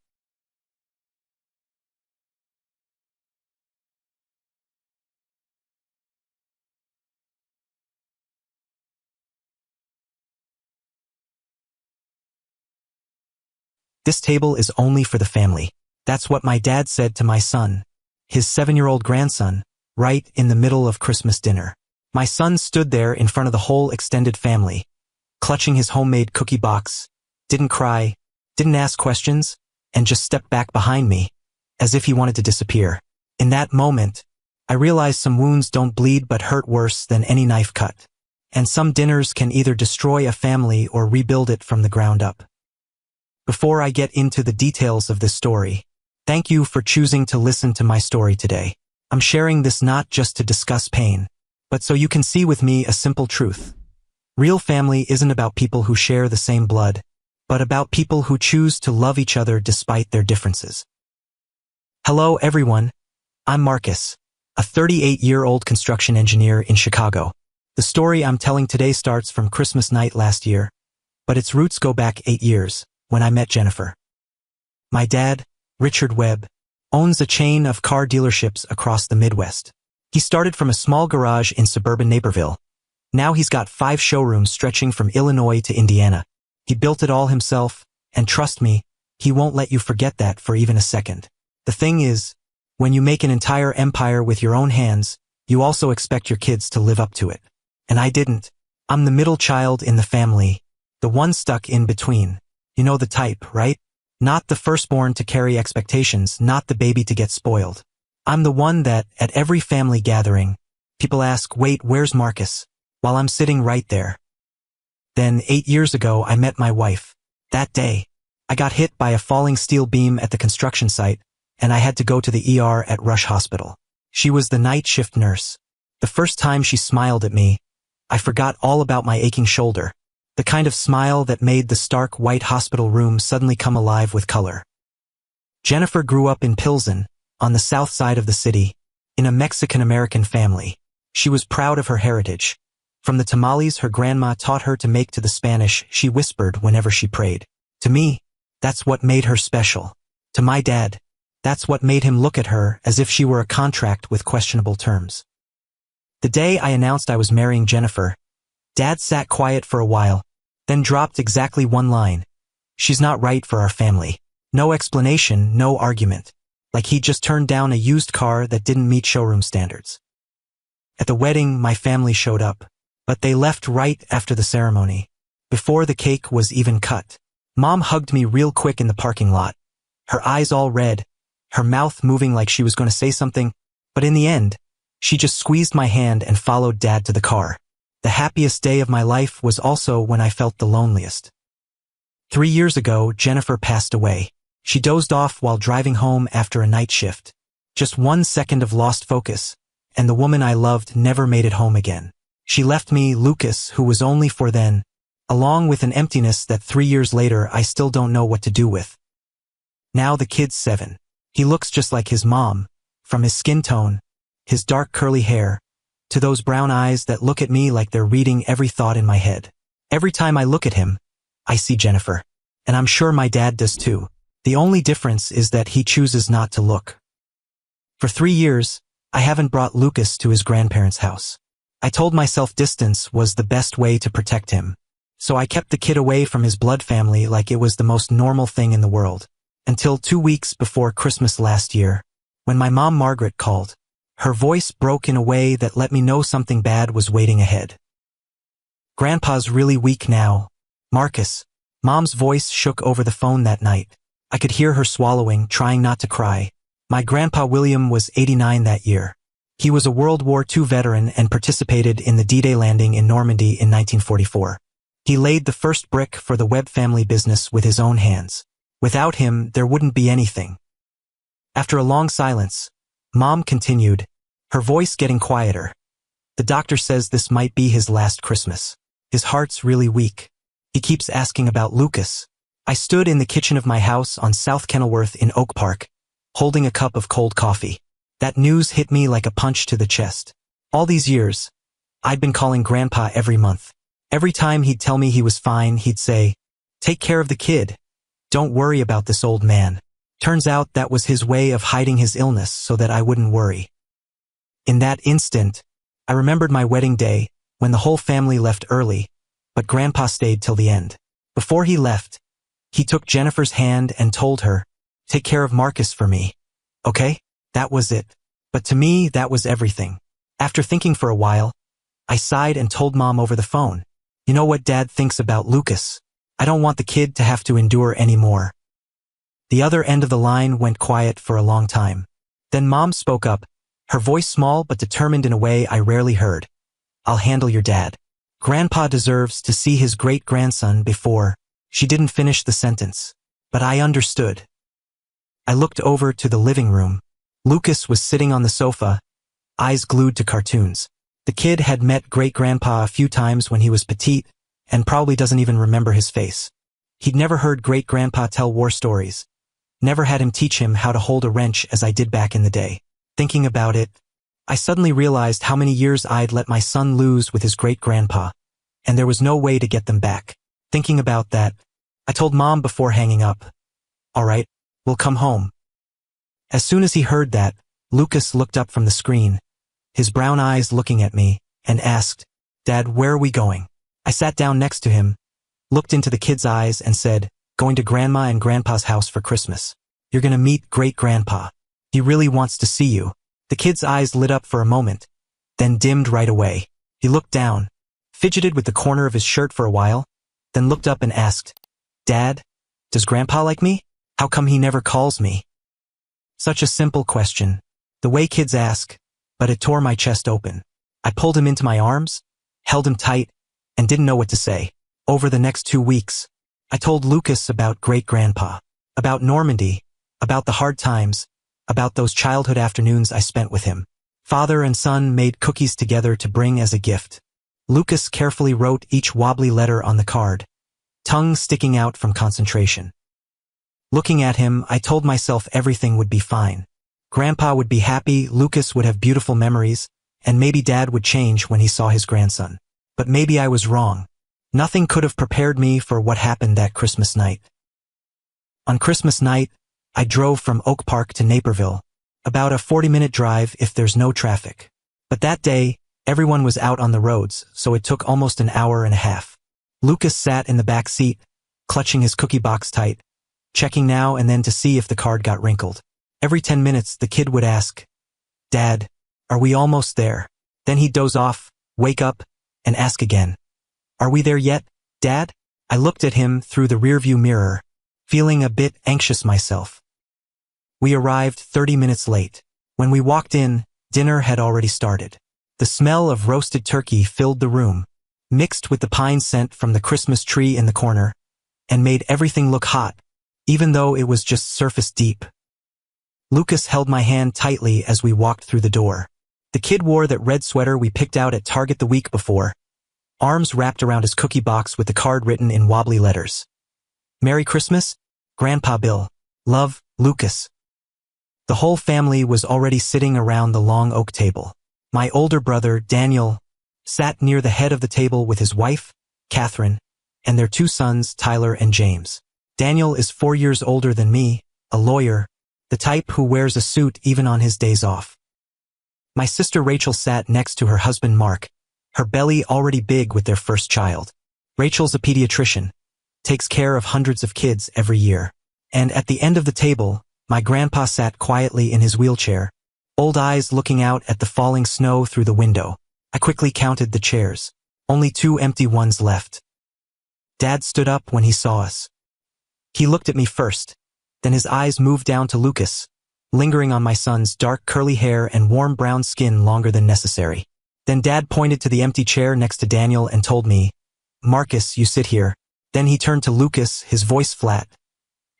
[SPEAKER 1] This table is only for the family. That's what my dad said to my son, his 7-year-old grandson, right in the middle of Christmas dinner. My son stood there in front of the whole extended family, clutching his homemade cookie box, didn't cry, didn't ask questions, and just stepped back behind me, as if he wanted to disappear. In that moment, I realized some wounds don't bleed but hurt worse than any knife cut. And some dinners can either destroy a family or rebuild it from the ground up. Before I get into the details of this story, thank you for choosing to listen to my story today. I'm sharing this not just to discuss pain, but so you can see with me a simple truth. Real family isn't about people who share the same blood, but about people who choose to love each other despite their differences. Hello everyone, I'm Marcus, a 38-year-old construction engineer in Chicago. The story I'm telling today starts from Christmas night last year, but its roots go back 8 years, when I met Jennifer. My dad, Richard Webb, owns a chain of car dealerships across the Midwest. He started from a small garage in suburban Naperville. Now he's got 5 showrooms stretching from Illinois to Indiana. He built it all himself, and trust me, he won't let you forget that for even a second. The thing is, when you make an entire empire with your own hands, you also expect your kids to live up to it. And I didn't. I'm the middle child in the family, The one stuck in between. You know the type, right? Not the firstborn to carry expectations, not the baby to get spoiled. I'm the one that, at every family gathering, people ask, wait, where's Marcus? While I'm sitting right there. Then, 8 years ago, I met my wife. That day, I got hit by a falling steel beam at the construction site, and I had to go to the ER at Rush Hospital. She was the night shift nurse. The first time she smiled at me, I forgot all about my aching shoulder. The kind of smile that made the stark white hospital room suddenly come alive with color. Jennifer grew up in Pilsen, on the south side of the city, in a Mexican-American family. She was proud of her heritage. From the tamales her grandma taught her to make to the Spanish she whispered whenever she prayed. To me, that's what made her special. To my dad, that's what made him look at her as if she were a contract with questionable terms. The day I announced I was marrying Jennifer, Dad sat quiet for a while, then dropped exactly one line. She's not right for our family. No explanation, no argument. Like he'd just turned down a used car that didn't meet showroom standards. At the wedding, my family showed up, but they left right after the ceremony, before the cake was even cut. Mom hugged me real quick in the parking lot, her eyes all red, her mouth moving like she was going to say something, but in the end, she just squeezed my hand and followed Dad to the car. The happiest day of my life was also when I felt the loneliest. 3 years ago, Jennifer passed away. She dozed off while driving home after a night shift. Just 1 second of lost focus, and the woman I loved never made it home again. She left me, Lucas, who was only 4 then, along with an emptiness that 3 years later I still don't know what to do with. Now the kid's 7. He looks just like his mom, from his skin tone, his dark curly hair, to those brown eyes that look at me like they're reading every thought in my head. Every time I look at him, I see Jennifer. And I'm sure my dad does too. The only difference is that he chooses not to look. For 3 years, I haven't brought Lucas to his grandparents' house. I told myself distance was the best way to protect him. So I kept the kid away from his blood family like it was the most normal thing in the world. Until 2 weeks before Christmas last year, when my mom Margaret called. Her voice broke in a way that let me know something bad was waiting ahead. Grandpa's really weak now. Marcus. Mom's voice shook over the phone that night. I could hear her swallowing, trying not to cry. My grandpa William was 89 that year. He was a World War II veteran and participated in the D-Day landing in Normandy in 1944. He laid the first brick for the Webb family business with his own hands. Without him, there wouldn't be anything. After a long silence, Mom continued, her voice getting quieter. The doctor says this might be his last Christmas. His heart's really weak. He keeps asking about Lucas. I stood in the kitchen of my house on South Kenilworth in Oak Park, holding a cup of cold coffee. That news hit me like a punch to the chest. All these years, I'd been calling Grandpa every month. Every time he'd tell me he was fine, he'd say, "Take care of the kid. Don't worry about this old man." Turns out that was his way of hiding his illness so that I wouldn't worry. In that instant, I remembered my wedding day, when the whole family left early, but Grandpa stayed till the end. Before he left, he took Jennifer's hand and told her, "Take care of Marcus for me. Okay?" That was it. But to me, that was everything. After thinking for a while, I sighed and told Mom over the phone, "You know what Dad thinks about Lucas? I don't want the kid to have to endure any more." The other end of the line went quiet for a long time. Then Mom spoke up, her voice small but determined in a way I rarely heard. "I'll handle your dad. Grandpa deserves to see his great-grandson before." She didn't finish the sentence, but I understood. I looked over to the living room. Lucas was sitting on the sofa, eyes glued to cartoons. The kid had met great-grandpa a few times when he was petite, and probably doesn't even remember his face. He'd never heard great-grandpa tell war stories. Never had him teach him how to hold a wrench as I did back in the day. Thinking about it, I suddenly realized how many years I'd let my son lose with his great-grandpa, and there was no way to get them back. Thinking about that, I told Mom before hanging up, "All right, we'll come home." As soon as he heard that, Lucas looked up from the screen, his brown eyes looking at me, and asked, "Dad, where are we going?" I sat down next to him, looked into the kid's eyes and said, "Going to Grandma and Grandpa's house for Christmas. You're gonna meet great-grandpa. He really wants to see you." The kid's eyes lit up for a moment, then dimmed right away. He looked down, fidgeted with the corner of his shirt for a while, then looked up and asked, "Dad, does Grandpa like me? How come he never calls me?" Such a simple question, the way kids ask, but it tore my chest open. I pulled him into my arms, held him tight, and didn't know what to say. Over the next 2 weeks, I told Lucas about great-grandpa, about Normandy, about the hard times, about those childhood afternoons I spent with him. Father and son made cookies together to bring as a gift. Lucas carefully wrote each wobbly letter on the card, tongue sticking out from concentration. Looking at him, I told myself everything would be fine. Grandpa would be happy, Lucas would have beautiful memories, and maybe Dad would change when he saw his grandson. But maybe I was wrong. Nothing could have prepared me for what happened that Christmas night. On Christmas night, I drove from Oak Park to Naperville, about a 40-minute drive if there's no traffic. But that day, everyone was out on the roads, so it took almost an hour and a half. Lucas sat in the back seat, clutching his cookie box tight, checking now and then to see if the card got wrinkled. Every 10 minutes, the kid would ask, "Dad, are we almost there?" Then he'd doze off, wake up, and ask again, "Are we there yet, Dad?" I looked at him through the rearview mirror, feeling a bit anxious myself. We arrived 30 minutes late. When we walked in, dinner had already started. The smell of roasted turkey filled the room, mixed with the pine scent from the Christmas tree in the corner, and made everything look hot, even though it was just surface deep. Lucas held my hand tightly as we walked through the door. The kid wore that red sweater we picked out at Target the week before, arms wrapped around his cookie box with the card written in wobbly letters. "Merry Christmas, Grandpa Bill. Love, Lucas." The whole family was already sitting around the long oak table. My older brother, Daniel, sat near the head of the table with his wife, Catherine, and their 2 sons, Tyler and James. Daniel is 4 years older than me, a lawyer, the type who wears a suit even on his days off. My sister Rachel sat next to her husband Mark, her belly already big with their first child. Rachel's a pediatrician, takes care of hundreds of kids every year. And at the end of the table, my grandpa sat quietly in his wheelchair, old eyes looking out at the falling snow through the window. I quickly counted the chairs. Only 2 empty ones left. Dad stood up when he saw us. He looked at me first, then his eyes moved down to Lucas, lingering on my son's dark curly hair and warm brown skin longer than necessary. Then Dad pointed to the empty chair next to Daniel and told me, "Marcus, you sit here." Then he turned to Lucas, his voice flat.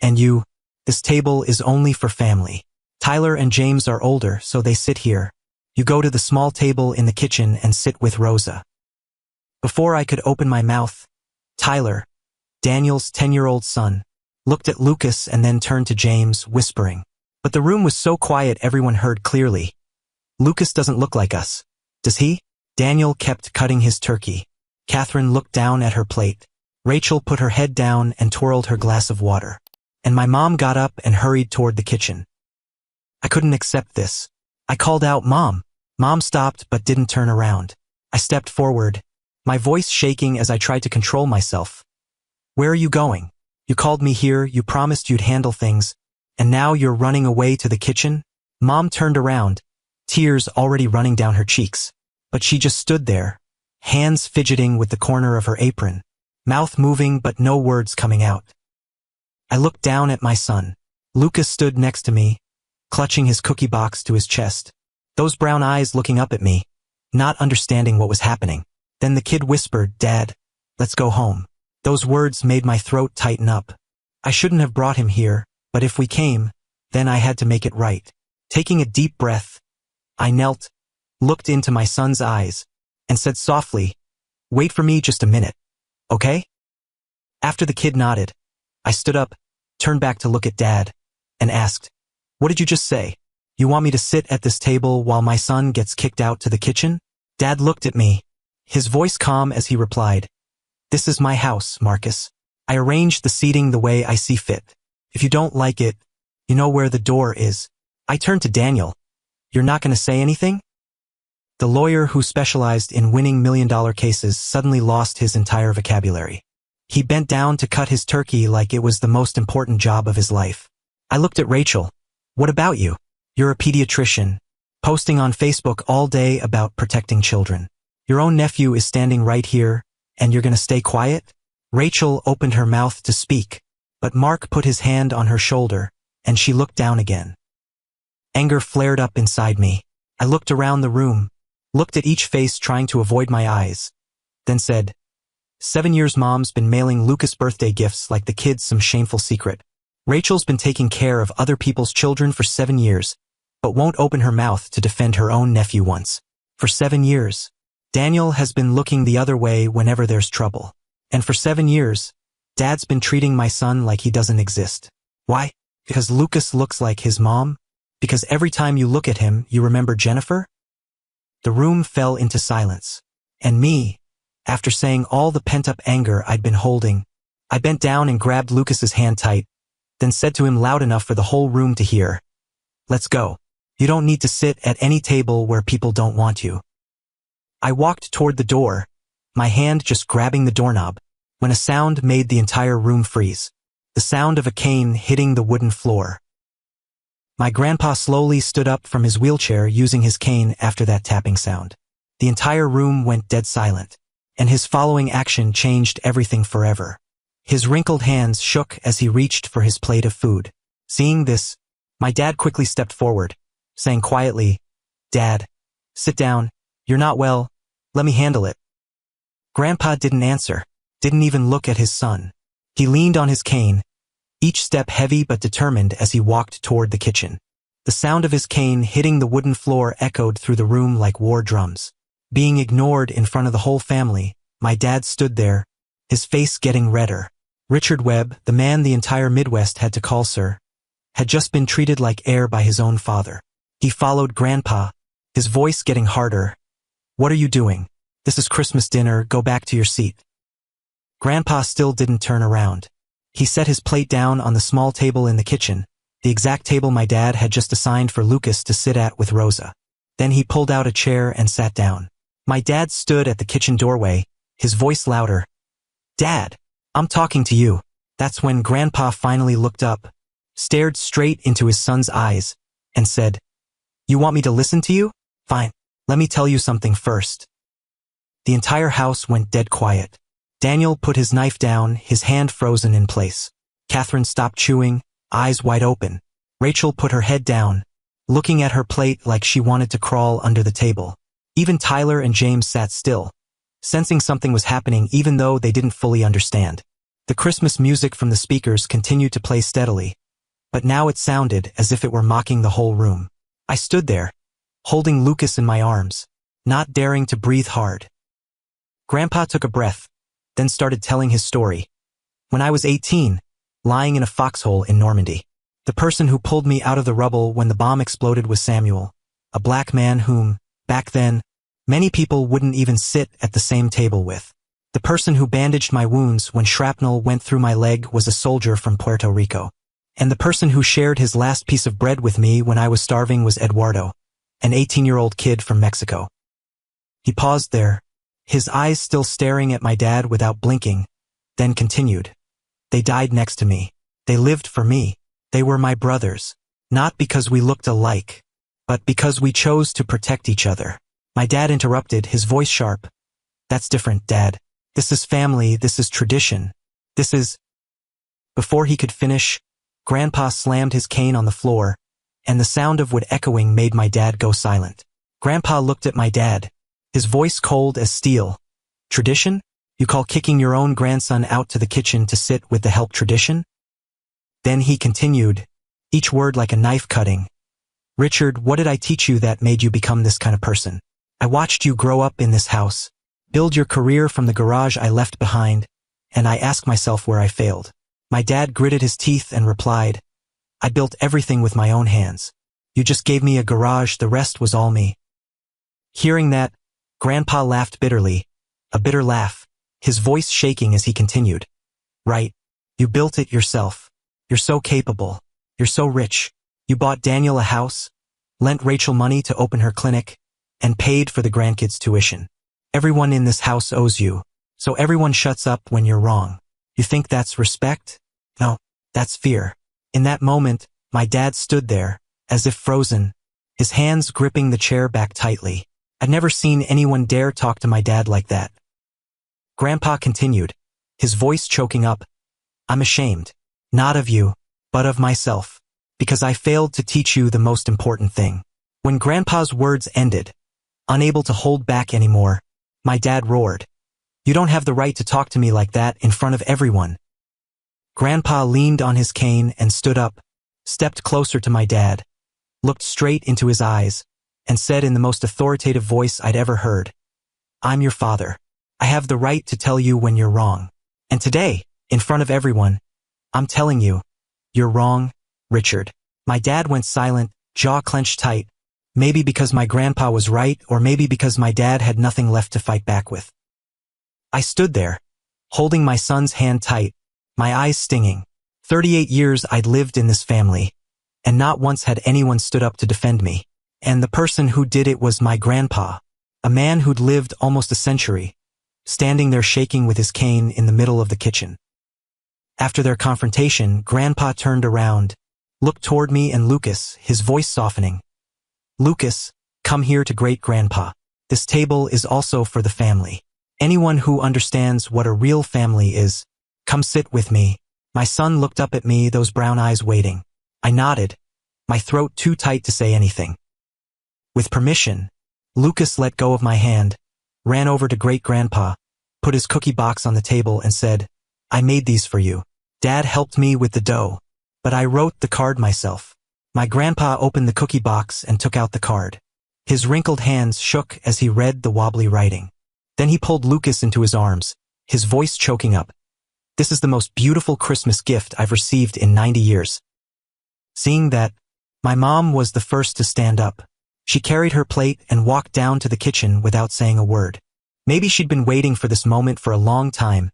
[SPEAKER 1] "And you, this table is only for family. Tyler and James are older, so they sit here. You go to the small table in the kitchen and sit with Rosa." Before I could open my mouth, Tyler, Daniel's 10-year-old son, looked at Lucas and then turned to James, whispering. But the room was so quiet everyone heard clearly. "Lucas doesn't look like us, does he?" Daniel kept cutting his turkey. Catherine looked down at her plate. Rachel put her head down and twirled her glass of water. And my mom got up and hurried toward the kitchen. I couldn't accept this. I called out, "Mom." Mom stopped but didn't turn around. I stepped forward, my voice shaking as I tried to control myself. "Where are you going? You called me here, you promised you'd handle things, and now you're running away to the kitchen?" Mom turned around, tears already running down her cheeks. But she just stood there, hands fidgeting with the corner of her apron, mouth moving but no words coming out. I looked down at my son. Lucas stood next to me, clutching his cookie box to his chest, those brown eyes looking up at me, not understanding what was happening. Then the kid whispered, "Dad, let's go home." Those words made my throat tighten up. I shouldn't have brought him here, but if we came, then I had to make it right. Taking a deep breath, I knelt, looked into my son's eyes, and said softly, "Wait for me just a minute, okay?" After the kid nodded, I stood up, turned back to look at Dad, and asked, "What did you just say? You want me to sit at this table while my son gets kicked out to the kitchen?" Dad looked at me, his voice calm as he replied, "This is my house, Marcus. I arranged the seating the way I see fit. If you don't like it, you know where the door is." I turned to Daniel. "You're not going to say anything?" The lawyer who specialized in winning million-dollar cases suddenly lost his entire vocabulary. He bent down to cut his turkey like it was the most important job of his life. I looked at Rachel. "What about you? You're a pediatrician, posting on Facebook all day about protecting children. Your own nephew is standing right here, and you're going to stay quiet?" Rachel opened her mouth to speak, but Mark put his hand on her shoulder, and she looked down again. Anger flared up inside me. I looked around the room, looked at each face trying to avoid my eyes, then said, 7 years Mom's been mailing Lucas birthday gifts like the kids some shameful secret. Rachel's been taking care of other people's children for 7 years, but won't open her mouth to defend her own nephew once. For 7 years, Daniel has been looking the other way whenever there's trouble. And for 7 years, Dad's been treating my son like he doesn't exist. Why? Because Lucas looks like his mom? Because every time you look at him, you remember Jennifer? The room fell into silence. And me, after saying all the pent-up anger I'd been holding, I bent down and grabbed Lucas's hand tight, then said to him loud enough for the whole room to hear, "Let's go. You don't need to sit at any table where people don't want you." I walked toward the door, my hand just grabbing the doorknob, when a sound made the entire room freeze. The sound of a cane hitting the wooden floor. My grandpa slowly stood up from his wheelchair using his cane after that tapping sound. The entire room went dead silent, and his following action changed everything forever. His wrinkled hands shook as he reached for his plate of food. Seeing this, my dad quickly stepped forward, saying quietly, "Dad, sit down. You're not well. Let me handle it." Grandpa didn't answer, didn't even look at his son. He leaned on his cane, each step heavy but determined as he walked toward the kitchen. The sound of his cane hitting the wooden floor echoed through the room like war drums. Being ignored in front of the whole family, my dad stood there, his face getting redder. Richard Webb, the man the entire Midwest had to call sir, had just been treated like air by his own father. He followed Grandpa, his voice getting harder. "What are you doing? This is Christmas dinner, go back to your seat." Grandpa still didn't turn around. He set his plate down on the small table in the kitchen, the exact table my dad had just assigned for Lucas to sit at with Rosa. Then he pulled out a chair and sat down. My dad stood at the kitchen doorway, his voice louder. "Dad, I'm talking to you." That's when Grandpa finally looked up, stared straight into his son's eyes, and said, "You want me to listen to you? Fine. Let me tell you something first." The entire house went dead quiet. Daniel put his knife down, his hand frozen in place. Catherine stopped chewing, eyes wide open. Rachel put her head down, looking at her plate like she wanted to crawl under the table. Even Tyler and James sat still, sensing something was happening even though they didn't fully understand. The Christmas music from the speakers continued to play steadily, but now it sounded as if it were mocking the whole room. I stood there, holding Lucas in my arms, not daring to breathe hard. Grandpa took a breath, then started telling his story. When I was 18, lying in a foxhole in Normandy, the person who pulled me out of the rubble when the bomb exploded was Samuel, a black man whom, back then, many people wouldn't even sit at the same table with. The person who bandaged my wounds when shrapnel went through my leg was a soldier from Puerto Rico. And the person who shared his last piece of bread with me when I was starving was Eduardo, an 18-year-old kid from Mexico. He paused there, his eyes still staring at my dad without blinking, then continued. "They died next to me. They lived for me. They were my brothers. Not because we looked alike, but because we chose to protect each other." My dad interrupted, his voice sharp. "That's different, Dad. This is family, this is tradition. This is—" Before he could finish, Grandpa slammed his cane on the floor, and the sound of wood echoing made my dad go silent. Grandpa looked at my dad, his voice cold as steel. "Tradition? You call kicking your own grandson out to the kitchen to sit with the help tradition?" Then he continued, each word like a knife cutting. "Richard, what did I teach you that made you become this kind of person? I watched you grow up in this house, build your career from the garage I left behind, and I ask myself where I failed." My dad gritted his teeth and replied, "I built everything with my own hands. You just gave me a garage, the rest was all me." Hearing that, Grandpa laughed bitterly, a bitter laugh, his voice shaking as he continued. "Right. You built it yourself. You're so capable. You're so rich. You bought Daniel a house, lent Rachel money to open her clinic, and paid for the grandkids' tuition. Everyone in this house owes you, so everyone shuts up when you're wrong. You think that's respect? No, that's fear." In that moment, my dad stood there, as if frozen, his hands gripping the chair back tightly. I'd never seen anyone dare talk to my dad like that. Grandpa continued, his voice choking up. I'm ashamed. Not of you, but of myself. Because I failed to teach you the most important thing. When Grandpa's words ended, unable to hold back anymore, my dad roared. You don't have the right to talk to me like that in front of everyone. Grandpa leaned on his cane and stood up, stepped closer to my dad, looked straight into his eyes, and said in the most authoritative voice I'd ever heard, I'm your father. I have the right to tell you when you're wrong. And today, in front of everyone, I'm telling you, you're wrong, Richard. My dad went silent, jaw clenched tight, maybe because my grandpa was right or maybe because my dad had nothing left to fight back with. I stood there, holding my son's hand tight, my eyes stinging. 38 years I'd lived in this family, and not once had anyone stood up to defend me. And the person who did it was my grandpa, a man who'd lived almost a century, standing there shaking with his cane in the middle of the kitchen. After their confrontation, Grandpa turned around, looked toward me and Lucas, his voice softening. Lucas, come here to Great-Grandpa. This table is also for the family. Anyone who understands what a real family is, come sit with me. My son looked up at me, those brown eyes waiting. I nodded, my throat too tight to say anything. With permission, Lucas let go of my hand, ran over to Great-Grandpa, put his cookie box on the table and said, I made these for you. Dad helped me with the dough, but I wrote the card myself. My grandpa opened the cookie box and took out the card. His wrinkled hands shook as he read the wobbly writing. Then he pulled Lucas into his arms, his voice choking up. This is the most beautiful Christmas gift I've received in 90 years. Seeing that, my mom was the first to stand up. She carried her plate and walked down to the kitchen without saying a word. Maybe she'd been waiting for this moment for a long time,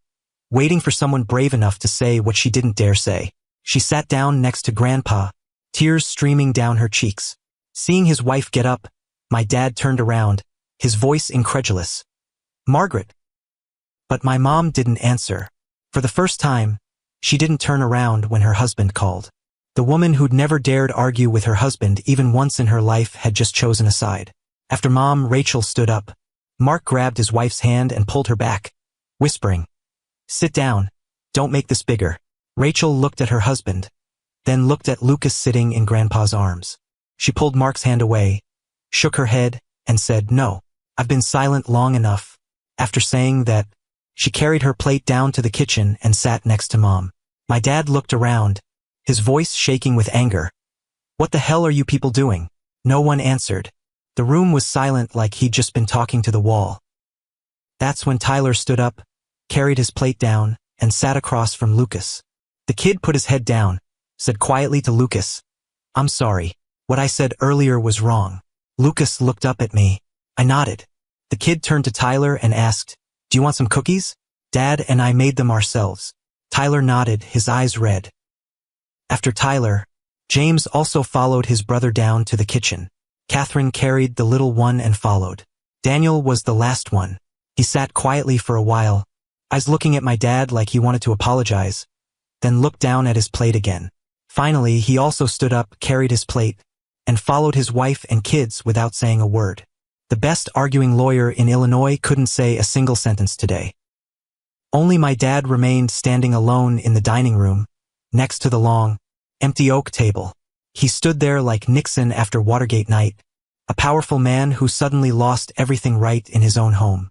[SPEAKER 1] waiting for someone brave enough to say what she didn't dare say. She sat down next to Grandpa, tears streaming down her cheeks. Seeing his wife get up, my dad turned around, his voice incredulous. Margaret. But my mom didn't answer. For the first time, she didn't turn around when her husband called. The woman who'd never dared argue with her husband even once in her life had just chosen a side. After Mom, Rachel stood up. Mark grabbed his wife's hand and pulled her back, whispering, Sit down. Don't make this bigger. Rachel looked at her husband, then looked at Lucas sitting in Grandpa's arms. She pulled Mark's hand away, shook her head, and said, No, I've been silent long enough. After saying that, she carried her plate down to the kitchen and sat next to Mom. My dad looked around, his voice shaking with anger. What the hell are you people doing? No one answered. The room was silent like he'd just been talking to the wall. That's when Tyler stood up, carried his plate down, and sat across from Lucas. The kid put his head down, said quietly to Lucas, I'm sorry. What I said earlier was wrong. Lucas looked up at me. I nodded. The kid turned to Tyler and asked, Do you want some cookies? Dad and I made them ourselves. Tyler nodded, his eyes red. After Tyler, James also followed his brother down to the kitchen. Catherine carried the little one and followed. Daniel was the last one. He sat quietly for a while, eyes looking at my dad like he wanted to apologize, then looked down at his plate again. Finally, he also stood up, carried his plate, and followed his wife and kids without saying a word. The best arguing lawyer in Illinois couldn't say a single sentence today. Only my dad remained standing alone in the dining room, next to the long, empty oak table. He stood there like Nixon after Watergate night, a powerful man who suddenly lost everything right in his own home.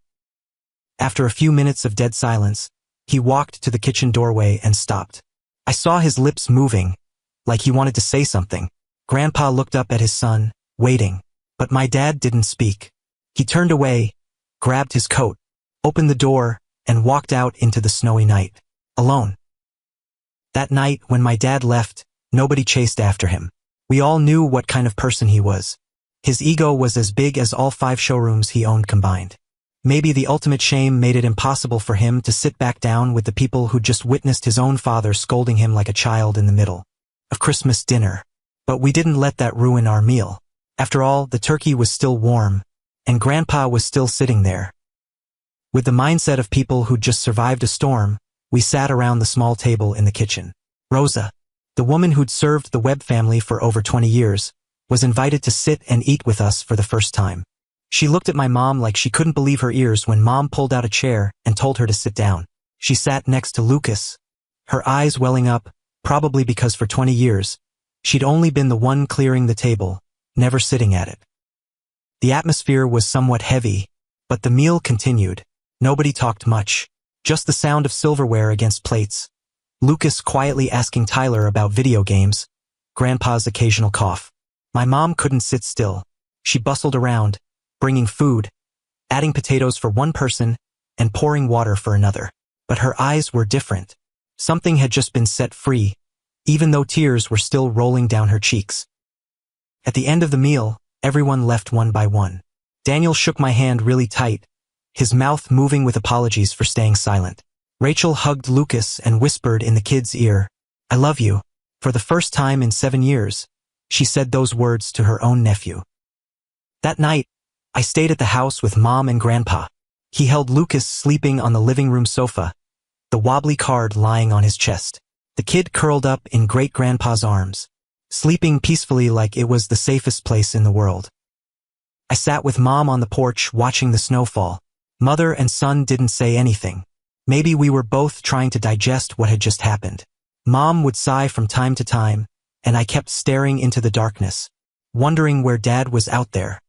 [SPEAKER 1] After a few minutes of dead silence, he walked to the kitchen doorway and stopped. I saw his lips moving, like he wanted to say something. Grandpa looked up at his son, waiting, but my dad didn't speak. He turned away, grabbed his coat, opened the door, and walked out into the snowy night, alone. That night, when my dad left, nobody chased after him. We all knew what kind of person he was. His ego was as big as all 5 showrooms he owned combined. Maybe the ultimate shame made it impossible for him to sit back down with the people who just witnessed his own father scolding him like a child in the middle of Christmas dinner. But we didn't let that ruin our meal. After all, the turkey was still warm, and Grandpa was still sitting there. With the mindset of people who'd just survived a storm, we sat around the small table in the kitchen. Rosa, the woman who'd served the Webb family for over 20 years, was invited to sit and eat with us for the first time. She looked at my mom like she couldn't believe her ears when Mom pulled out a chair and told her to sit down. She sat next to Lucas, her eyes welling up, probably because for 20 years, she'd only been the one clearing the table, never sitting at it. The atmosphere was somewhat heavy, but the meal continued. Nobody talked much, just the sound of silverware against plates, Lucas quietly asking Tyler about video games, Grandpa's occasional cough. My mom couldn't sit still. She bustled around, bringing food, adding potatoes for one person, and pouring water for another. But her eyes were different. Something had just been set free, even though tears were still rolling down her cheeks. At the end of the meal, everyone left one by one. Daniel shook my hand really tight, his mouth moving with apologies for staying silent. Rachel hugged Lucas and whispered in the kid's ear, "I love you." For the first time in 7 years, she said those words to her own nephew. That night, I stayed at the house with Mom and Grandpa. He held Lucas sleeping on the living room sofa, the wobbly card lying on his chest. The kid curled up in Great-Grandpa's arms, sleeping peacefully like it was the safest place in the world. I sat with Mom on the porch watching the snow fall. Mother and son didn't say anything. Maybe we were both trying to digest what had just happened. Mom would sigh from time to time, and I kept staring into the darkness, wondering where Dad was out there.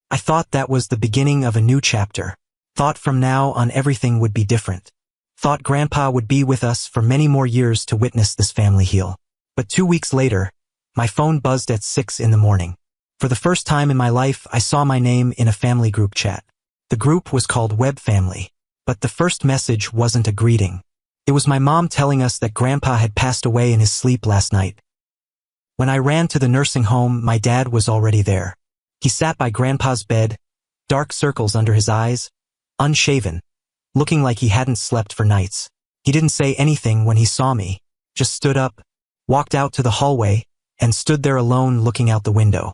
[SPEAKER 1] I thought that was the beginning of a new chapter. Thought from now on everything would be different. Thought Grandpa would be with us for many more years to witness this family heal. But 2 weeks later, my phone buzzed at 6 in the morning. For the first time in my life, I saw my name in a family group chat. The group was called Web Family, but the first message wasn't a greeting. It was my mom telling us that Grandpa had passed away in his sleep last night. When I ran to the nursing home, my dad was already there. He sat by Grandpa's bed, dark circles under his eyes, unshaven, looking like he hadn't slept for nights. He didn't say anything when he saw me, just stood up, walked out to the hallway, and stood there alone looking out the window.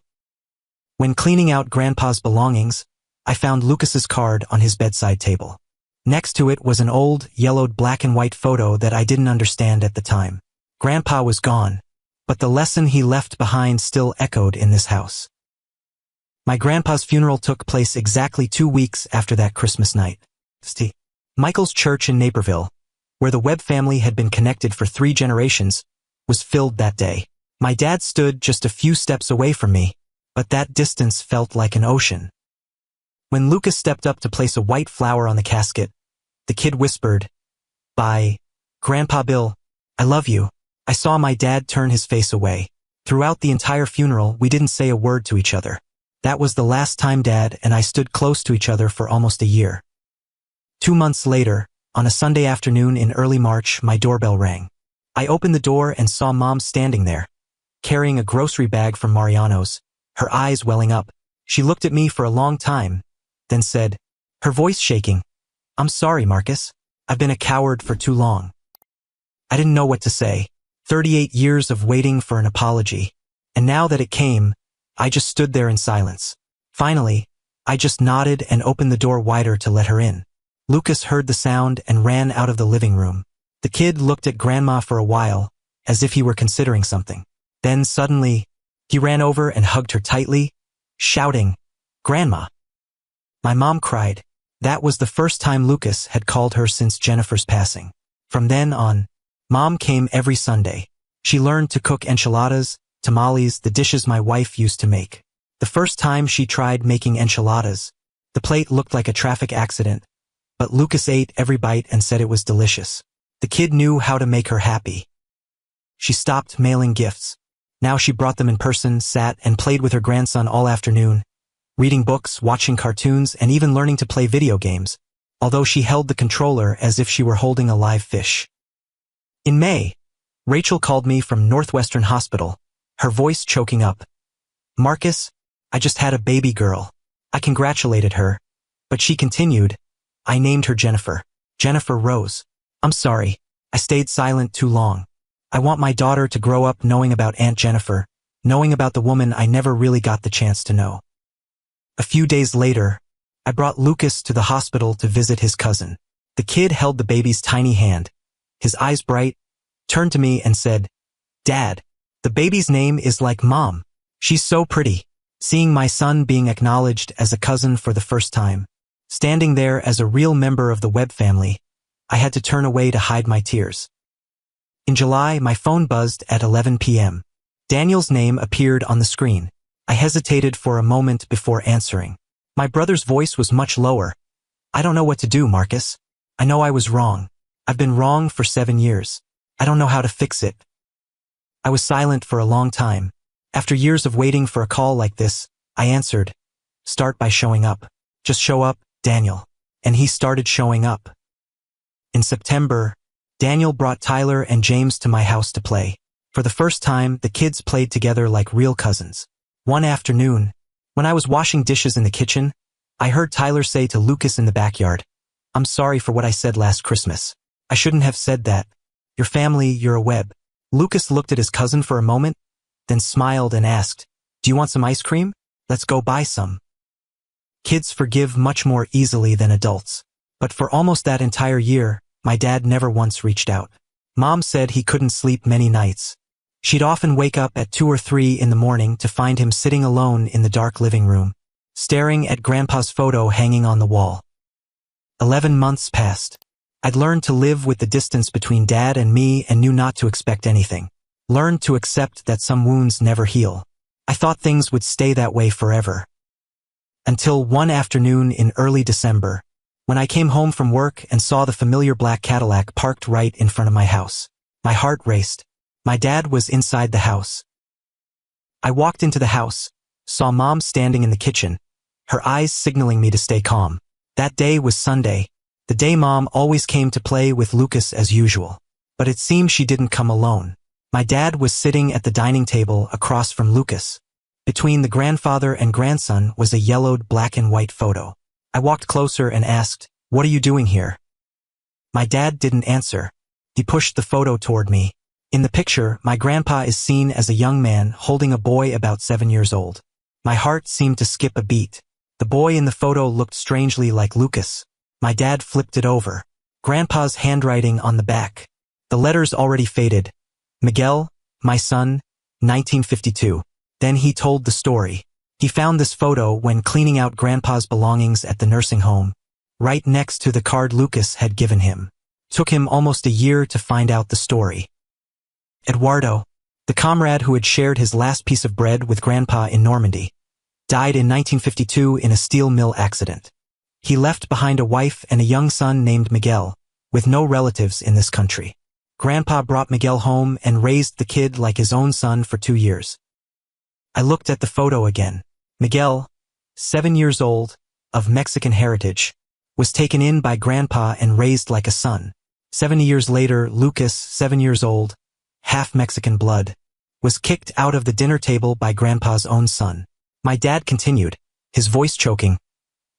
[SPEAKER 1] When cleaning out Grandpa's belongings, I found Lucas's card on his bedside table. Next to it was an old, yellowed black and white photo that I didn't understand at the time. Grandpa was gone, but the lesson he left behind still echoed in this house. My grandpa's funeral took place exactly 2 weeks after that Christmas night. St. Michael's Church in Naperville, where the Webb family had been connected for 3 generations, was filled that day. My dad stood just a few steps away from me, but that distance felt like an ocean. When Lucas stepped up to place a white flower on the casket, the kid whispered, "Bye, Grandpa Bill, I love you." I saw my dad turn his face away. Throughout the entire funeral, we didn't say a word to each other. That was the last time Dad and I stood close to each other for almost a year. 2 months later, on a Sunday afternoon in early March, my doorbell rang. I opened the door and saw Mom standing there, carrying a grocery bag from Mariano's, her eyes welling up. She looked at me for a long time, then said, her voice shaking, "I'm sorry, Marcus. I've been a coward for too long." I didn't know what to say. 38 years of waiting for an apology. And now that it came, I just stood there in silence. Finally, I just nodded and opened the door wider to let her in. Lucas heard the sound and ran out of the living room. The kid looked at Grandma for a while, as if he were considering something. Then suddenly, he ran over and hugged her tightly, shouting, "Grandma!" My mom cried. That was the first time Lucas had called her since Jennifer's passing. From then on, Mom came every Sunday. She learned to cook enchiladas, tamales, the dishes my wife used to make. The first time she tried making enchiladas, the plate looked like a traffic accident, but Lucas ate every bite and said it was delicious. The kid knew how to make her happy. She stopped mailing gifts. Now she brought them in person, sat and played with her grandson all afternoon, reading books, watching cartoons, and even learning to play video games, although she held the controller as if she were holding a live fish. In May, Rachel called me from Northwestern Hospital, her voice choking up. "Marcus, I just had a baby girl." I congratulated her, but she continued, "I named her Jennifer. Jennifer Rose. I'm sorry, I stayed silent too long. I want my daughter to grow up knowing about Aunt Jennifer, knowing about the woman I never really got the chance to know." A few days later, I brought Lucas to the hospital to visit his cousin. The kid held the baby's tiny hand, his eyes bright, turned to me and said, "Dad, the baby's name is like Mom. She's so pretty." Seeing my son being acknowledged as a cousin for the first time, standing there as a real member of the Webb family, I had to turn away to hide my tears. In July, my phone buzzed at 11 p.m. Daniel's name appeared on the screen. I hesitated for a moment before answering. My brother's voice was much lower. I don't know what to do, Marcus. I know I was wrong. I've been wrong for 7 years. I don't know how to fix it. I was silent for a long time. After years of waiting for a call like this, I answered, "Start by showing up. Just show up, Daniel." And he started showing up. In September, Daniel brought Tyler and James to my house to play. For the first time, the kids played together like real cousins. One afternoon, when I was washing dishes in the kitchen, I heard Tyler say to Lucas in the backyard, "I'm sorry for what I said last Christmas. I shouldn't have said that. Your family, you're a web." Lucas looked at his cousin for a moment, then smiled and asked, "Do you want some ice cream? Let's go buy some." Kids forgive much more easily than adults. But for almost that entire year, my dad never once reached out. Mom said he couldn't sleep many nights. She'd often wake up at 2 or 3 in the morning to find him sitting alone in the dark living room, staring at Grandpa's photo hanging on the wall. 11 months passed. I'd learned to live with the distance between Dad and me and knew not to expect anything. Learned to accept that some wounds never heal. I thought things would stay that way forever. Until one afternoon in early December, when I came home from work and saw the familiar black Cadillac parked right in front of my house. My heart raced. My dad was inside the house. I walked into the house, saw Mom standing in the kitchen, her eyes signaling me to stay calm. That day was Sunday, the day Mom always came to play with Lucas as usual. But it seemed she didn't come alone. My dad was sitting at the dining table across from Lucas. Between the grandfather and grandson was a yellowed black and white photo. I walked closer and asked, "What are you doing here?" My dad didn't answer. He pushed the photo toward me. In the picture, my grandpa is seen as a young man holding a boy about 7 years old. My heart seemed to skip a beat. The boy in the photo looked strangely like Lucas. My dad flipped it over. Grandpa's handwriting on the back. The letters already faded. "Miguel, my son, 1952. Then he told the story. He found this photo when cleaning out Grandpa's belongings at the nursing home, right next to the card Lucas had given him. Took him almost a year to find out the story. Eduardo, the comrade who had shared his last piece of bread with Grandpa in Normandy, died in 1952 in a steel mill accident. He left behind a wife and a young son named Miguel, with no relatives in this country. Grandpa brought Miguel home and raised the kid like his own son for 2 years. I looked at the photo again. Miguel, 7 years old, of Mexican heritage, was taken in by Grandpa and raised like a son. 70 years later, Lucas, 7 years old, half Mexican blood, was kicked out of the dinner table by Grandpa's own son. My dad continued, his voice choking.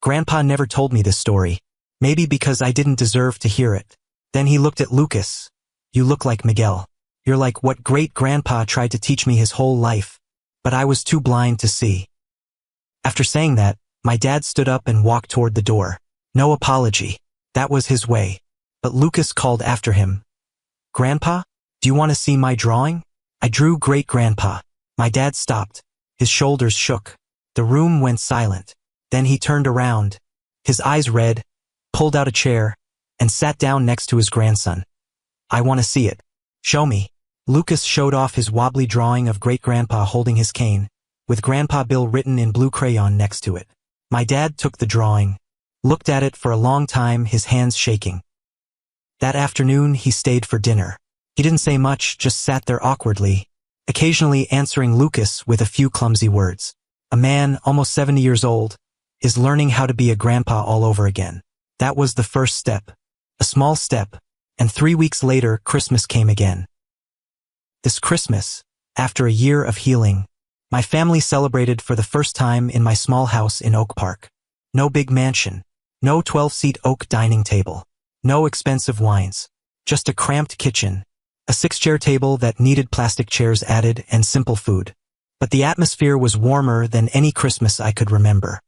[SPEAKER 1] "Grandpa never told me this story, maybe because I didn't deserve to hear it." Then he looked at Lucas. "You look like Miguel. You're like what great-grandpa tried to teach me his whole life, but I was too blind to see." After saying that, my dad stood up and walked toward the door. No apology. That was his way. But Lucas called after him. "Grandpa, do you want to see my drawing?" I drew great-grandpa. My dad stopped. His shoulders shook. The room went silent. Then he turned around, his eyes red, pulled out a chair, and sat down next to his grandson. "I want to see it. Show me." Lucas showed off his wobbly drawing of great-grandpa holding his cane, with Grandpa Bill written in blue crayon next to it. My dad took the drawing, looked at it for a long time, his hands shaking. That afternoon, he stayed for dinner. He didn't say much, just sat there awkwardly, occasionally answering Lucas with a few clumsy words. A man, almost 70 years old, is learning how to be a grandpa all over again. That was the first step. A small step, and 3 weeks later, Christmas came again. This Christmas, after a year of healing, my family celebrated for the first time in my small house in Oak Park. No big mansion, no 12-seat oak dining table, no expensive wines, just a cramped kitchen, a 6-chair table that needed plastic chairs added, and simple food. But the atmosphere was warmer than any Christmas I could remember.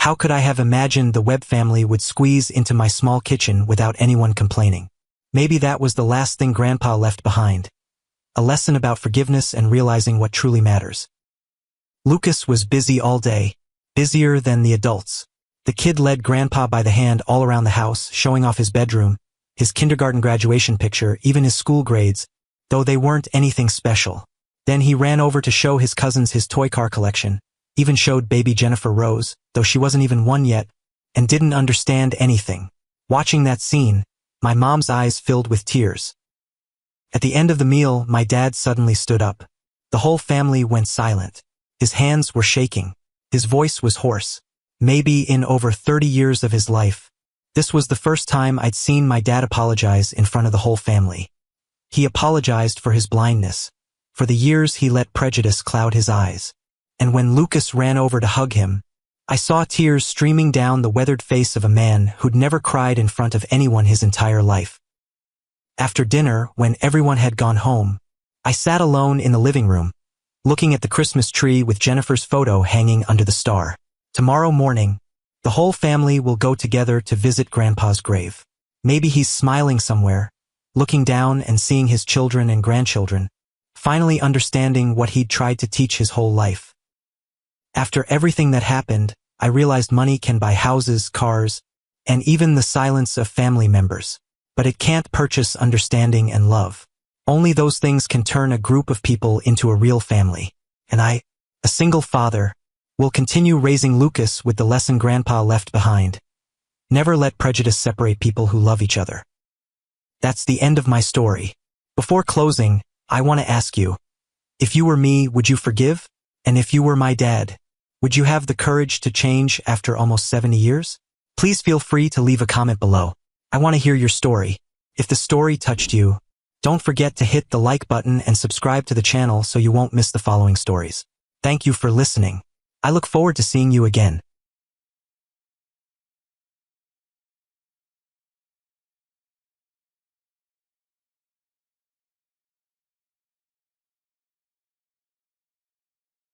[SPEAKER 1] How could I have imagined the Webb family would squeeze into my small kitchen without anyone complaining? Maybe that was the last thing Grandpa left behind. A lesson about forgiveness and realizing what truly matters. Lucas was busy all day, busier than the adults. The kid led Grandpa by the hand all around the house, showing off his bedroom, his kindergarten graduation picture, even his school grades, though they weren't anything special. Then he ran over to show his cousins his toy car collection, even showed baby Jennifer Rose, though she wasn't even one yet, and didn't understand anything. Watching that scene, my mom's eyes filled with tears. At the end of the meal, my dad suddenly stood up. The whole family went silent. His hands were shaking. His voice was hoarse. Maybe in over 30 years of his life, this was the first time I'd seen my dad apologize in front of the whole family. He apologized for his blindness, for the years he let prejudice cloud his eyes. And when Lucas ran over to hug him, I saw tears streaming down the weathered face of a man who'd never cried in front of anyone his entire life. After dinner, when everyone had gone home, I sat alone in the living room, looking at the Christmas tree with Jennifer's photo hanging under the star. Tomorrow morning, the whole family will go together to visit Grandpa's grave. Maybe he's smiling somewhere, looking down and seeing his children and grandchildren, finally understanding what he'd tried to teach his whole life. After everything that happened, I realized money can buy houses, cars, and even the silence of family members. But it can't purchase understanding and love. Only those things can turn a group of people into a real family. And I, a single father, will continue raising Lucas with the lesson Grandpa left behind. Never let prejudice separate people who love each other. That's the end of my story. Before closing, I want to ask you, if you were me, would you forgive? And if you were my dad, would you have the courage to change after almost 70 years? Please feel free to leave a comment below. I want to hear your story. If the story touched you, don't forget to hit the like button and subscribe to the channel so you won't miss the following stories. Thank you for listening. I look forward to seeing you again.